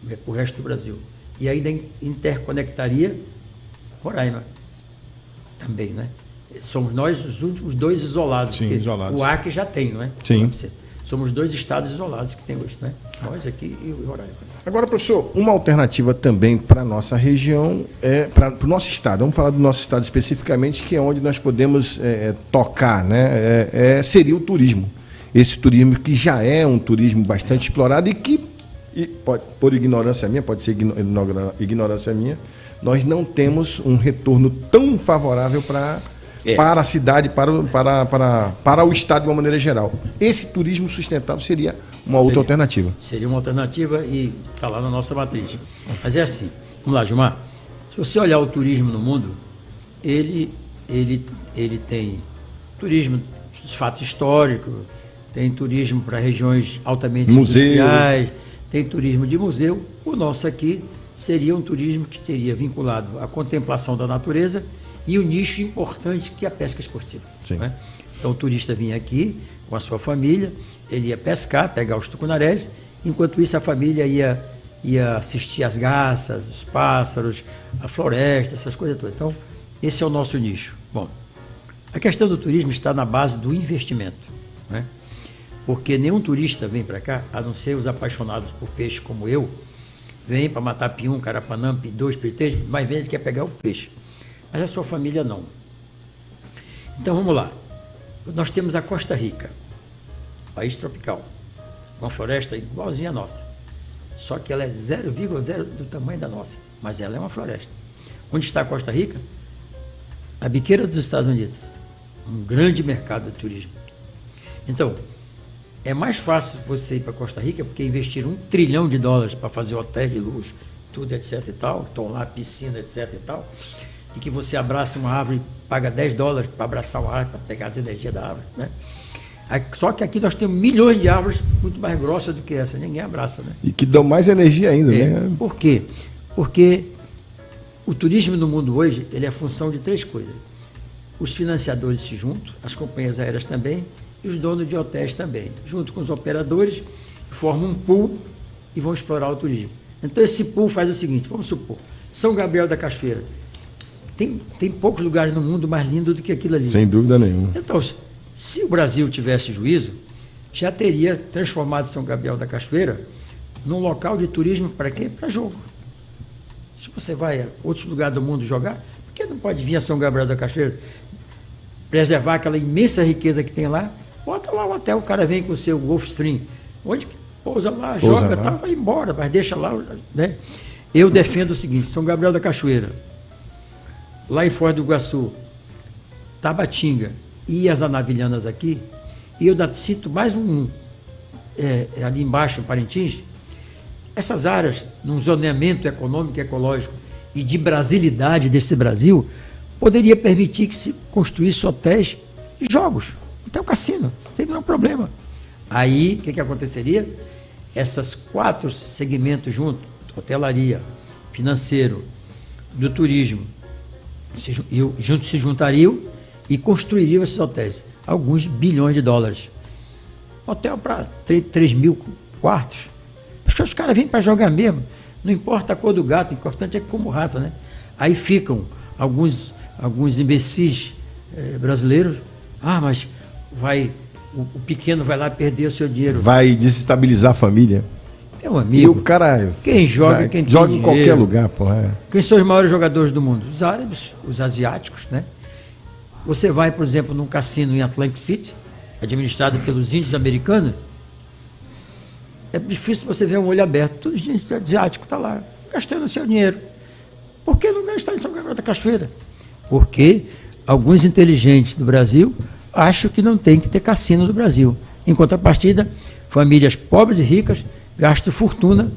para o resto do Brasil. E ainda interconectaria Roraima também, né? Somos nós os últimos dois isolados. Sim, isolados. O Acre já tem, não é? Sim. Somos dois estados isolados que tem hoje, né? Nós aqui e Roraima. Agora, professor, uma alternativa também para a nossa região, para o nosso estado, vamos falar do nosso estado especificamente, que é onde nós podemos tocar, né? Seria o turismo. Esse turismo que já é um turismo bastante explorado e que, por ignorância minha, pode ser ignorância minha, nós não temos um retorno tão favorável para a cidade, para o estado de uma maneira geral. Esse turismo sustentável seria uma outra alternativa. Seria uma alternativa e está lá na nossa matriz. Mas é assim, vamos lá, Gilmar. Se você olhar o turismo no mundo, ele tem turismo de fato histórico, tem turismo para regiões altamente industriais, tem turismo de museu. O nosso aqui seria um turismo que teria vinculado à contemplação da natureza e o nicho importante que é a pesca esportiva. Né? Então o turista vinha aqui com a sua família, ele ia pescar, pegar os tucunarés, enquanto isso a família ia assistir às garças, os pássaros, a floresta, essas coisas todas. Então esse é o nosso nicho. Bom, a questão do turismo está na base do investimento, né? Porque nenhum turista vem para cá, a não ser os apaixonados por peixe como eu, vem para matar pium, carapanã, pidôs, pitejo, mas vem, ele quer pegar o peixe. Mas a sua família não. Então vamos lá. Nós temos a Costa Rica, país tropical, uma floresta igualzinha à nossa. Só que ela é 0,0 do tamanho da nossa, mas ela é uma floresta. Onde está a Costa Rica? A biqueira dos Estados Unidos. Um grande mercado de turismo. Então, é mais fácil você ir para Costa Rica, porque investiram $1 trilhão para fazer hotéis de luxo, tudo, etc e tal, estão lá, piscina, etc e tal, e que você abraça uma árvore, paga $10 para abraçar uma árvore, para pegar as energias da árvore, né? Só que aqui nós temos milhões de árvores muito mais grossas do que essa, ninguém abraça, né? E que dão mais energia ainda, né? Por quê? Porque o turismo no mundo hoje, ele é a função de 3 coisas. Os financiadores se juntam, as companhias aéreas também, e os donos de hotéis também, junto com os operadores, formam um pool e vão explorar o turismo. Então esse pool faz o seguinte, vamos supor, São Gabriel da Cachoeira. Tem poucos lugares no mundo mais lindo do que aquilo ali. Sem dúvida nenhuma. Então, se o Brasil tivesse juízo, já teria transformado São Gabriel da Cachoeira num local de turismo para quê? Para jogo. Se você vai a outros lugares do mundo jogar, por que não pode vir a São Gabriel da Cachoeira, preservar aquela imensa riqueza que tem lá? Bota lá o hotel, o cara vem com o seu Gulfstream, onde pousa lá, joga, tá, vai embora, mas deixa lá, né? Eu defendo o seguinte, São Gabriel da Cachoeira, lá em Foz do Iguaçu, Tabatinga e as Anavilhanas aqui, e eu sinto mais ali embaixo, em Parintins, essas áreas, num zoneamento econômico e ecológico e de brasilidade desse Brasil, poderia permitir que se construísse hotéis e jogos, até o cassino, sem nenhum problema. Aí, o que aconteceria? Esses 4 segmentos juntos, hotelaria, financeiro, do turismo, juntos se juntariam e construiriam esses hotéis, alguns bilhões de dólares. Hotel para 3 mil quartos. Porque os caras vêm para jogar mesmo, não importa a cor do gato, o importante é que como rato, né? Aí ficam alguns imbecis brasileiros, mas o pequeno vai lá perder o seu dinheiro. Vai desestabilizar a família. Meu amigo, e o cara quem joga em qualquer lugar, porra. Quem são os maiores jogadores do mundo? Os árabes, os asiáticos, né? Você vai, por exemplo, num cassino em Atlantic City, administrado pelos índios americanos, é difícil você ver um olho aberto. Todo gente asiático está lá, gastando seu dinheiro. Por que não gastar em São Gabriel da Cachoeira? Porque alguns inteligentes do Brasil acham que não tem que ter cassino no Brasil. Em contrapartida, famílias pobres e ricas gastam fortuna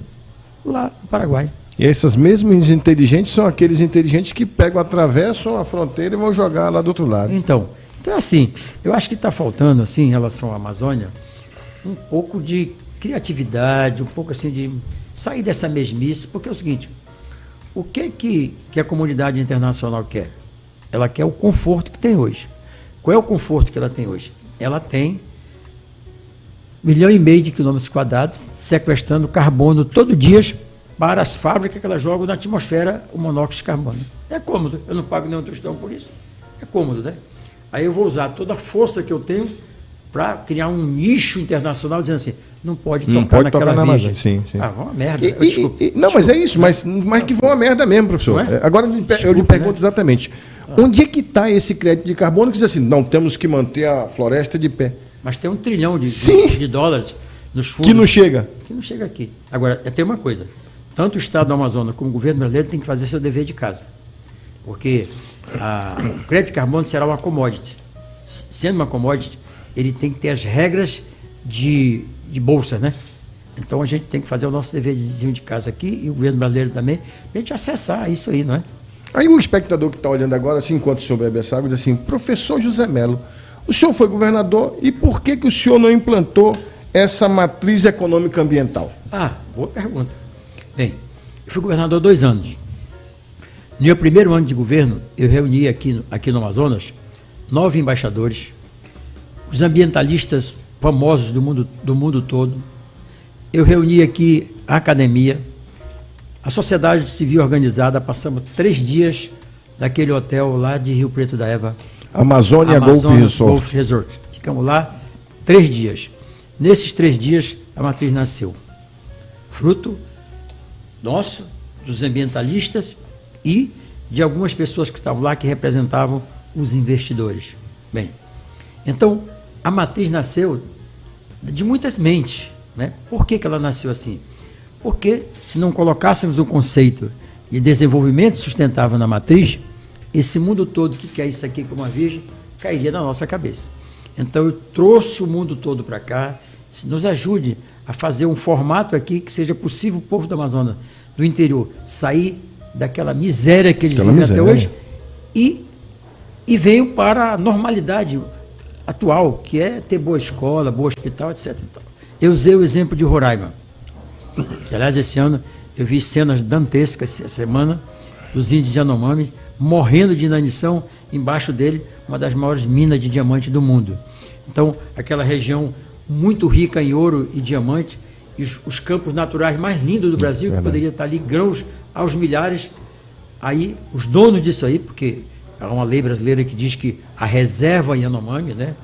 lá no Paraguai. E esses mesmos inteligentes são aqueles inteligentes que pegam, atravessam a fronteira e vão jogar lá do outro lado. Então assim, eu acho que está faltando, assim, em relação à Amazônia, um pouco de criatividade, um pouco assim de sair dessa mesmice, porque é o seguinte, o que a comunidade internacional quer? Ela quer o conforto que tem hoje. Qual é o conforto que ela tem hoje? Ela tem 1,5 milhão de quilômetros quadrados sequestrando carbono todo dia para as fábricas que elas jogam na atmosfera o monóxido de carbono. É cômodo, eu não pago nenhum tostão por isso. É cômodo, né? Aí eu vou usar toda a força que eu tenho para criar um nicho internacional dizendo assim, não pode tocar naquela virgem. Sim. Uma merda. Não, mas é isso, mas que foi uma merda mesmo, professor. É? Agora eu lhe pergunto, né? Exatamente, onde é que está esse crédito de carbono que diz assim, não, temos que manter a floresta de pé? Mas tem 1 trilhão de dólares nos fundos. Que não chega. Que não chega aqui. Agora, tem uma coisa, tanto o Estado do Amazonas como o governo brasileiro tem que fazer seu dever de casa. Porque o crédito de carbono será uma commodity. Sendo uma commodity, ele tem que ter as regras de bolsa, né? Então a gente tem que fazer o nosso deverzinho de casa aqui, e o governo brasileiro também, para a gente acessar isso aí, não é? Aí o espectador que está olhando agora, assim, enquanto o senhor bebe essa água, diz assim, professor José Melo, o senhor foi governador e por que o senhor não implantou essa matriz econômica ambiental? Boa pergunta. Bem, eu fui governador 2 anos. No meu primeiro ano de governo, eu reuni aqui no Amazonas 9 embaixadores, os ambientalistas famosos do mundo todo. Eu reuni aqui a academia, a sociedade civil organizada. Passamos 3 dias naquele hotel lá de Rio Preto da Eva. Amazônia Golf Resort. Ficamos lá 3 dias. Nesses 3 dias, a matriz nasceu. Fruto nosso, dos ambientalistas e de algumas pessoas que estavam lá que representavam os investidores. Bem, então, a matriz nasceu de muitas mentes, né? Por que ela nasceu assim? Porque se não colocássemos o conceito de desenvolvimento sustentável na matriz, esse mundo todo que quer isso aqui como uma virgem, cairia na nossa cabeça. Então eu trouxe o mundo todo para cá, nos ajude a fazer um formato aqui que seja possível o povo do Amazonas, do interior, sair daquela miséria que eles vivem até hoje e venham para a normalidade atual, que é ter boa escola, bom hospital, etc. Eu usei o exemplo de Roraima. Que, aliás, esse ano eu vi cenas dantescas essa semana dos índios de Yanomami morrendo de inanição, embaixo dele uma das maiores minas de diamante do mundo. Então, aquela região muito rica em ouro e diamante, os campos naturais mais lindos do Brasil, que poderia estar ali, grãos aos milhares. Aí, os donos disso aí, porque há uma lei brasileira que diz que a reserva Yanomami, né,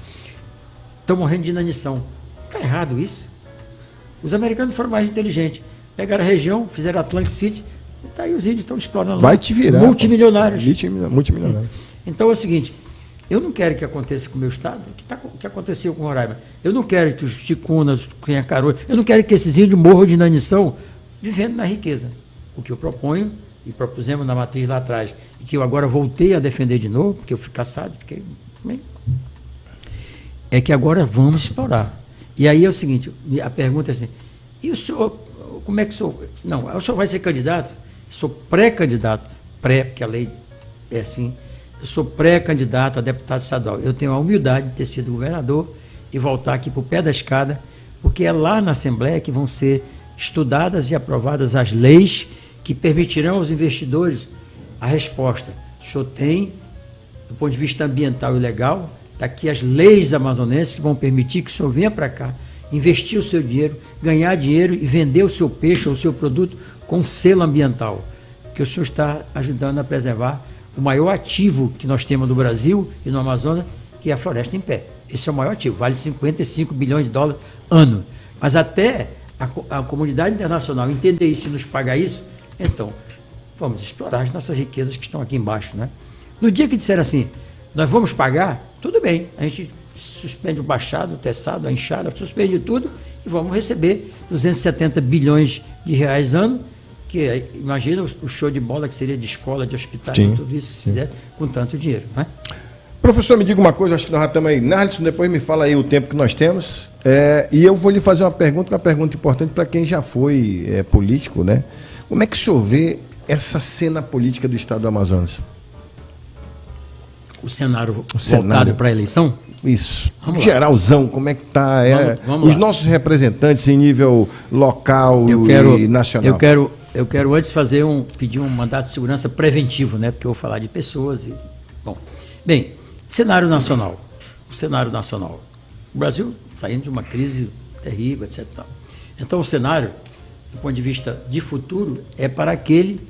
estão morrendo de inanição. Está errado isso. Os americanos foram mais inteligentes. Pegaram a região, fizeram Atlantic City, está aí os índios estão explorando Vai lá. te virar. Multimilionários. Multimilionários. Então é o seguinte, eu não quero que aconteça com o meu estado o que aconteceu com Roraima. Eu não quero que os ticunas, os Cunhacaru, eu não quero que esses índios morram de inanição vivendo na riqueza. O que eu proponho, e propusemos na matriz lá atrás, e que eu agora voltei a defender de novo, porque eu fui caçado, é que agora vamos explorar. E aí é o seguinte, a pergunta é assim, e o senhor, como é que o senhor... Não, o senhor vai ser candidato? Sou pré-candidato, porque a lei é assim, eu sou pré-candidato a deputado estadual. Eu tenho a humildade de ter sido governador e voltar aqui para o pé da escada, porque é lá na Assembleia que vão ser estudadas e aprovadas as leis que permitirão aos investidores a resposta. O senhor tem, do ponto de vista ambiental e legal, está aqui as leis amazonenses que vão permitir que o senhor venha para cá, investir o seu dinheiro, ganhar dinheiro e vender o seu peixe ou o seu produto com selo ambiental, que o senhor está ajudando a preservar o maior ativo que nós temos no Brasil e no Amazonas, que é a floresta em pé. Esse é o maior ativo, vale 55 bilhões de dólares ano. Mas até a comunidade internacional entender isso e nos pagar isso, então, vamos explorar as nossas riquezas que estão aqui embaixo, né? No dia que disser assim, nós vamos pagar, tudo bem, a gente suspende o baixado, o teçado, a enxada, suspende tudo e vamos receber 270 bilhões de reais ano, que imagina o show de bola que seria de escola, de hospital, tudo isso, se fizer com tanto dinheiro, né? Professor, me diga uma coisa, acho que nós já estamos aí. Narlisson, depois me fala aí o tempo que nós temos. E eu vou lhe fazer uma pergunta importante para quem já foi político, né? Como é que o senhor vê essa cena política do estado do Amazonas? O cenário voltado para a eleição? Isso. Geralzão, como é que está? Os nossos representantes em nível local e nacional. Eu quero antes pedir um mandato de segurança preventivo, né? Porque eu vou falar de pessoas. Bem, cenário nacional. O cenário nacional. O Brasil saindo de uma crise terrível, etc. Então, o cenário, do ponto de vista de futuro, é para aquele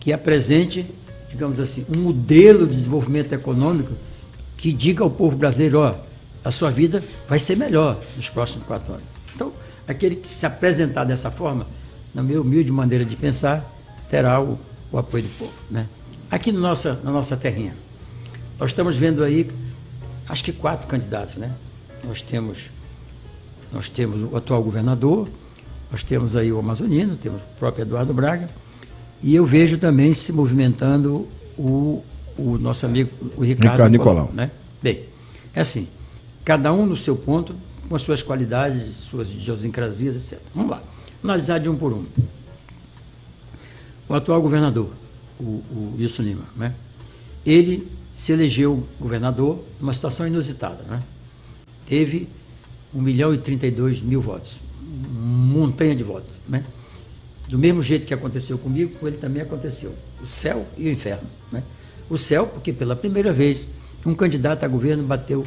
que apresente, digamos assim, um modelo de desenvolvimento econômico que diga ao povo brasileiro, ó, a sua vida vai ser melhor nos próximos 4 anos. Então, aquele que se apresentar dessa forma, na minha humilde maneira de pensar, terá o apoio do povo, né? Aqui na nossa terrinha, nós estamos vendo aí, acho que 4 candidatos, né? Nós temos o atual governador, nós temos aí o amazonino, temos o próprio Eduardo Braga, e eu vejo também se movimentando o nosso amigo o Ricardo Nicolau, né? Bem, é assim, cada um no seu ponto, com as suas qualidades, suas idiosincrasias, etc. Vamos lá, analisar de um por um. O atual governador, o Wilson Lima, né? Ele se elegeu governador numa situação inusitada, né? Teve 1.032.000 votos, montanha de votos, né? Do mesmo jeito que aconteceu comigo, com ele também aconteceu. O céu e o inferno, né? O céu, porque pela primeira vez um candidato a governo bateu,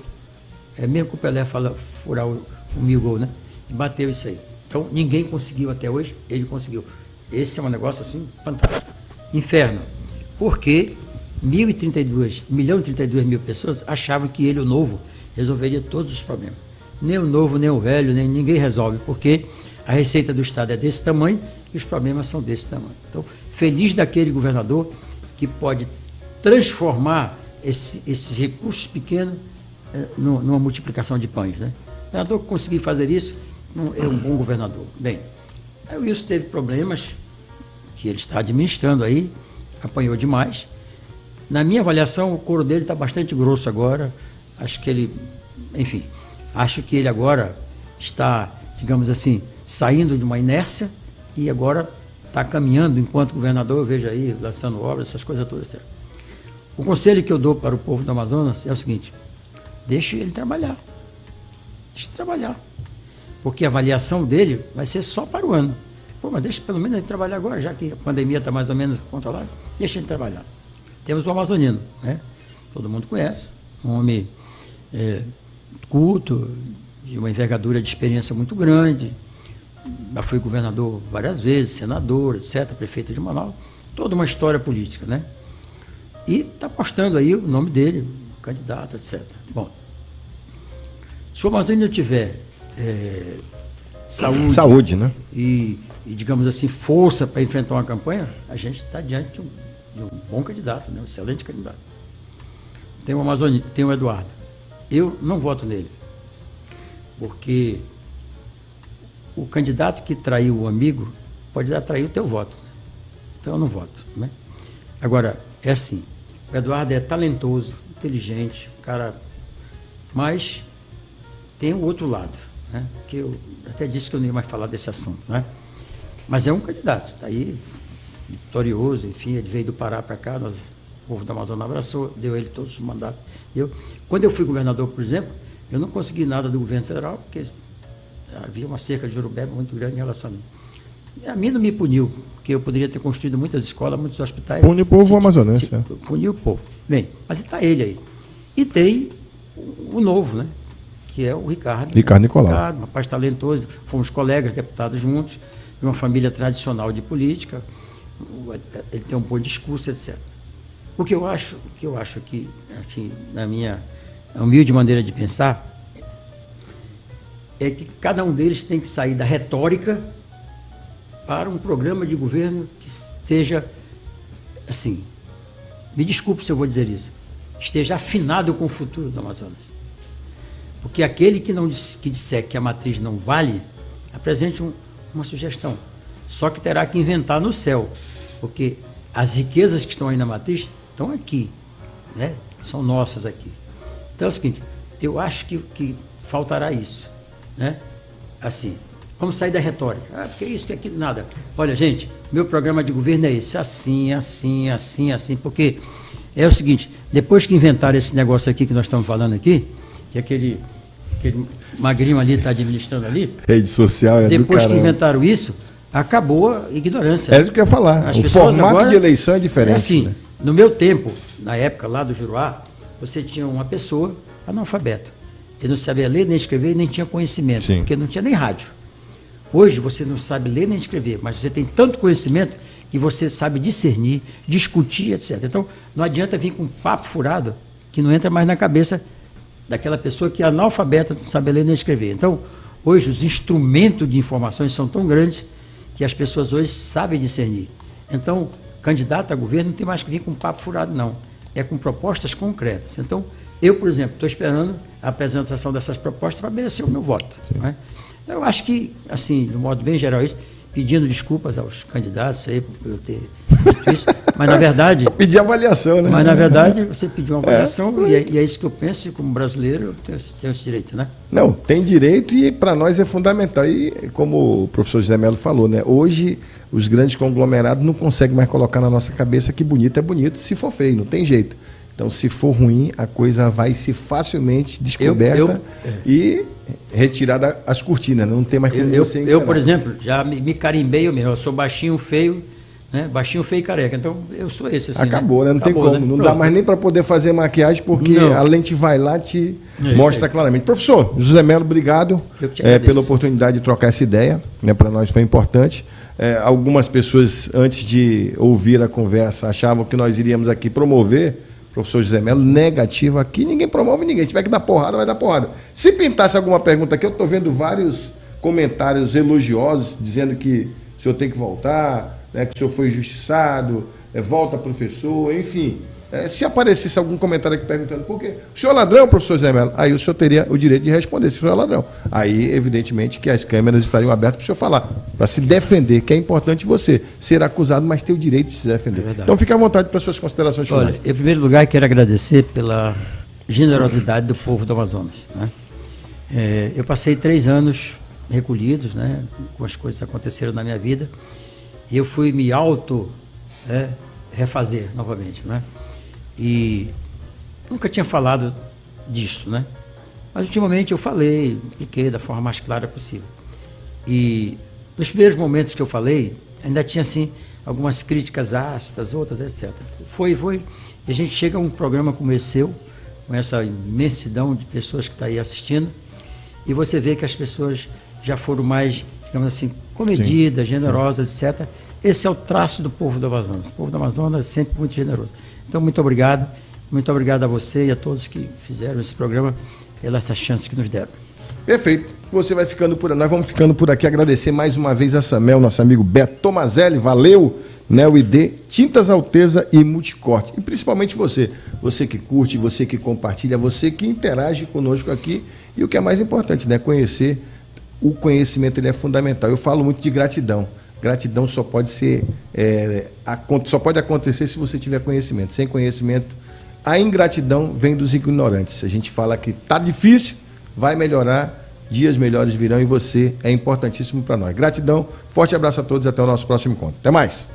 mesmo que o Pelé furar o 1000 gol, né? E bateu isso aí. Então ninguém conseguiu até hoje, ele conseguiu. Esse é um negócio assim fantástico. Inferno, porque 1.032.000 pessoas achavam que ele, o novo, resolveria todos os problemas. Nem o novo, nem o velho, nem ninguém resolve, porque a receita do Estado é desse tamanho e os problemas são desse tamanho. Então, feliz daquele governador que pode transformar esses recursos pequenos numa multiplicação de pães, né? O governador que conseguir fazer isso é um bom governador. Bem, o Wilson teve problemas que ele está administrando aí, apanhou demais. Na minha avaliação, o couro dele está bastante grosso agora. Acho que ele agora está, digamos assim, saindo de uma inércia e agora está caminhando enquanto governador, eu vejo aí, lançando obras, essas coisas todas. O conselho que eu dou para o povo do Amazonas é o seguinte: deixe ele trabalhar. Deixe ele trabalhar. Porque a avaliação dele vai ser só para o ano. Mas deixa pelo menos ele trabalhar agora, já que a pandemia está mais ou menos controlada, deixa ele trabalhar. Temos o amazonino, né? Todo mundo conhece, um homem culto, de uma envergadura de experiência muito grande, já foi governador várias vezes, senador, etc., prefeito de Manaus, toda uma história política, né? E está postando aí o nome dele, candidato, etc. Bom, se o Amazônia tiver saúde, né? E, digamos assim, força para enfrentar uma campanha, a gente está diante de um bom candidato, né? Um excelente candidato. Tem o Amazônia, tem o Eduardo. Eu não voto nele, porque o candidato que traiu o amigo pode atrair o teu voto. Né? Então eu não voto. Né? Agora, é assim, o Eduardo é talentoso, inteligente, cara, mas tem o outro lado, né? Que eu até disse que eu não ia mais falar desse assunto, né? Mas é um candidato, está aí, vitorioso, enfim, ele veio do Pará para cá, o povo da Amazônia abraçou, deu ele todos os mandatos. Quando eu fui governador, por exemplo, eu não consegui nada do governo federal, porque havia uma cerca de Jurubeba muito grande em relação a mim. A mim não me puniu, porque eu poderia ter construído muitas escolas, muitos hospitais. Pune o povo amazonense. Puniu o povo. Bem, mas está ele aí. E tem o novo, né? Que é o Ricardo. Ricardo Nicolau. Ricardo, um rapaz talentoso, fomos colegas, deputados juntos, de uma família tradicional de política, ele tem um bom discurso, etc. O que eu acho que, assim, na minha humilde maneira de pensar, é que cada um deles tem que sair da retórica para um programa de governo que esteja, assim, me desculpe se eu vou dizer isso, esteja afinado com o futuro do Amazonas. Porque aquele que disser que a matriz não vale, apresente uma sugestão. Só que terá que inventar no céu, porque as riquezas que estão aí na matriz estão aqui, né? São nossas aqui. Então é o seguinte, eu acho que faltará isso, né? Assim, vamos sair da retórica. Porque isso, que aquilo, nada. Olha, gente, meu programa de governo é esse, assim, assim, assim, assim, porque é o seguinte, depois que inventaram esse negócio aqui que nós estamos falando aqui, que aquele magrinho ali está administrando ali. Rede social é depois que inventaram isso, acabou a ignorância. É isso que eu ia falar. O formato agora, de eleição é diferente. É assim, né? No meu tempo, na época lá do Juruá, você tinha uma pessoa analfabeta. Ele não sabia ler nem escrever, nem tinha conhecimento, Sim. Porque não tinha nem rádio. Hoje você não sabe ler nem escrever, mas você tem tanto conhecimento que você sabe discernir, discutir, etc. Então, não adianta vir com um papo furado que não entra mais na cabeça daquela pessoa que é analfabeta, não sabe ler nem escrever. Então, hoje os instrumentos de informações são tão grandes que as pessoas hoje sabem discernir. Então, candidato a governo não tem mais que vir com papo furado, não. É com propostas concretas. Então, eu, por exemplo, estou esperando a apresentação dessas propostas para merecer o meu voto. Né? Eu acho que, assim, de um modo bem geral, isso, pedindo desculpas aos candidatos aí por eu ter dito isso, mas na verdade... Pedir avaliação, né? Mas na verdade você pediu uma avaliação e é isso que eu penso, e como brasileiro eu tenho esse direito, né? Não, tem direito e para nós é fundamental. E como o professor José Melo falou, né? Hoje os grandes conglomerados não conseguem mais colocar na nossa cabeça que bonito é bonito se for feio, não tem jeito. Então, se for ruim, a coisa vai ser facilmente descoberta e retirada as cortinas, não tem mais como você encarar. Eu, por exemplo, já me carimbei eu mesmo, eu sou baixinho, feio, né? Baixinho, feio e careca, então eu sou esse assim. Acabou, né? Não tem como, né? Não dá mais nem para poder fazer maquiagem, porque a lente vai lá te mostra claramente. Professor José Melo, obrigado pela oportunidade de trocar essa ideia, né? Para nós foi importante. Algumas pessoas, antes de ouvir a conversa, achavam que nós iríamos aqui promover professor José Melo, negativo aqui, ninguém promove ninguém. Se tiver que dar porrada, vai dar porrada. Se pintasse alguma pergunta aqui, eu estou vendo vários comentários elogiosos, dizendo que o senhor tem que voltar, né, que o senhor foi injustiçado, volta professor, enfim. Se aparecesse algum comentário aqui perguntando por quê? O senhor é ladrão, professor José Melo? Aí o senhor teria o direito de responder se o senhor é ladrão. Aí, evidentemente, que as câmeras estariam abertas para o senhor falar, para se defender, que é importante você ser acusado, mas ter o direito de se defender. Então, fique à vontade para as suas considerações finais. Olha, em primeiro lugar, quero agradecer pela generosidade do povo do Amazonas. Né? Eu passei 3 anos recolhidos, né, com as coisas que aconteceram na minha vida, e eu fui me refazer novamente, né? E nunca tinha falado disso, né? Mas ultimamente eu falei, expliquei da forma mais clara possível. E nos primeiros momentos que eu falei, ainda tinha assim algumas críticas ácidas, outras, etc. Foi. E a gente chega a um programa como esse seu, com essa imensidão de pessoas que está aí assistindo, e você vê que as pessoas já foram mais digamos assim, comedida, generosa, etc. Esse é o traço do povo do Amazonas. O povo do Amazonas é sempre muito generoso. Então, muito obrigado a você e a todos que fizeram esse programa pela essa chance que nos deram. Perfeito. Você vai ficando por aqui. Nós vamos ficando por aqui. Agradecer mais uma vez a Samel, nosso amigo Beto Tomazelli. Valeu! Neo ID, Tintas Alteza e Multicorte. E principalmente você que curte, você que compartilha, você que interage conosco aqui. E o que é mais importante, né? Conhecer. O conhecimento ele é fundamental. Eu falo muito de gratidão. Gratidão só pode só pode acontecer se você tiver conhecimento. Sem conhecimento, a ingratidão vem dos ignorantes. A gente fala que tá difícil, vai melhorar, dias melhores virão e você é importantíssimo para nós. Gratidão, forte abraço a todos e até o nosso próximo encontro. Até mais!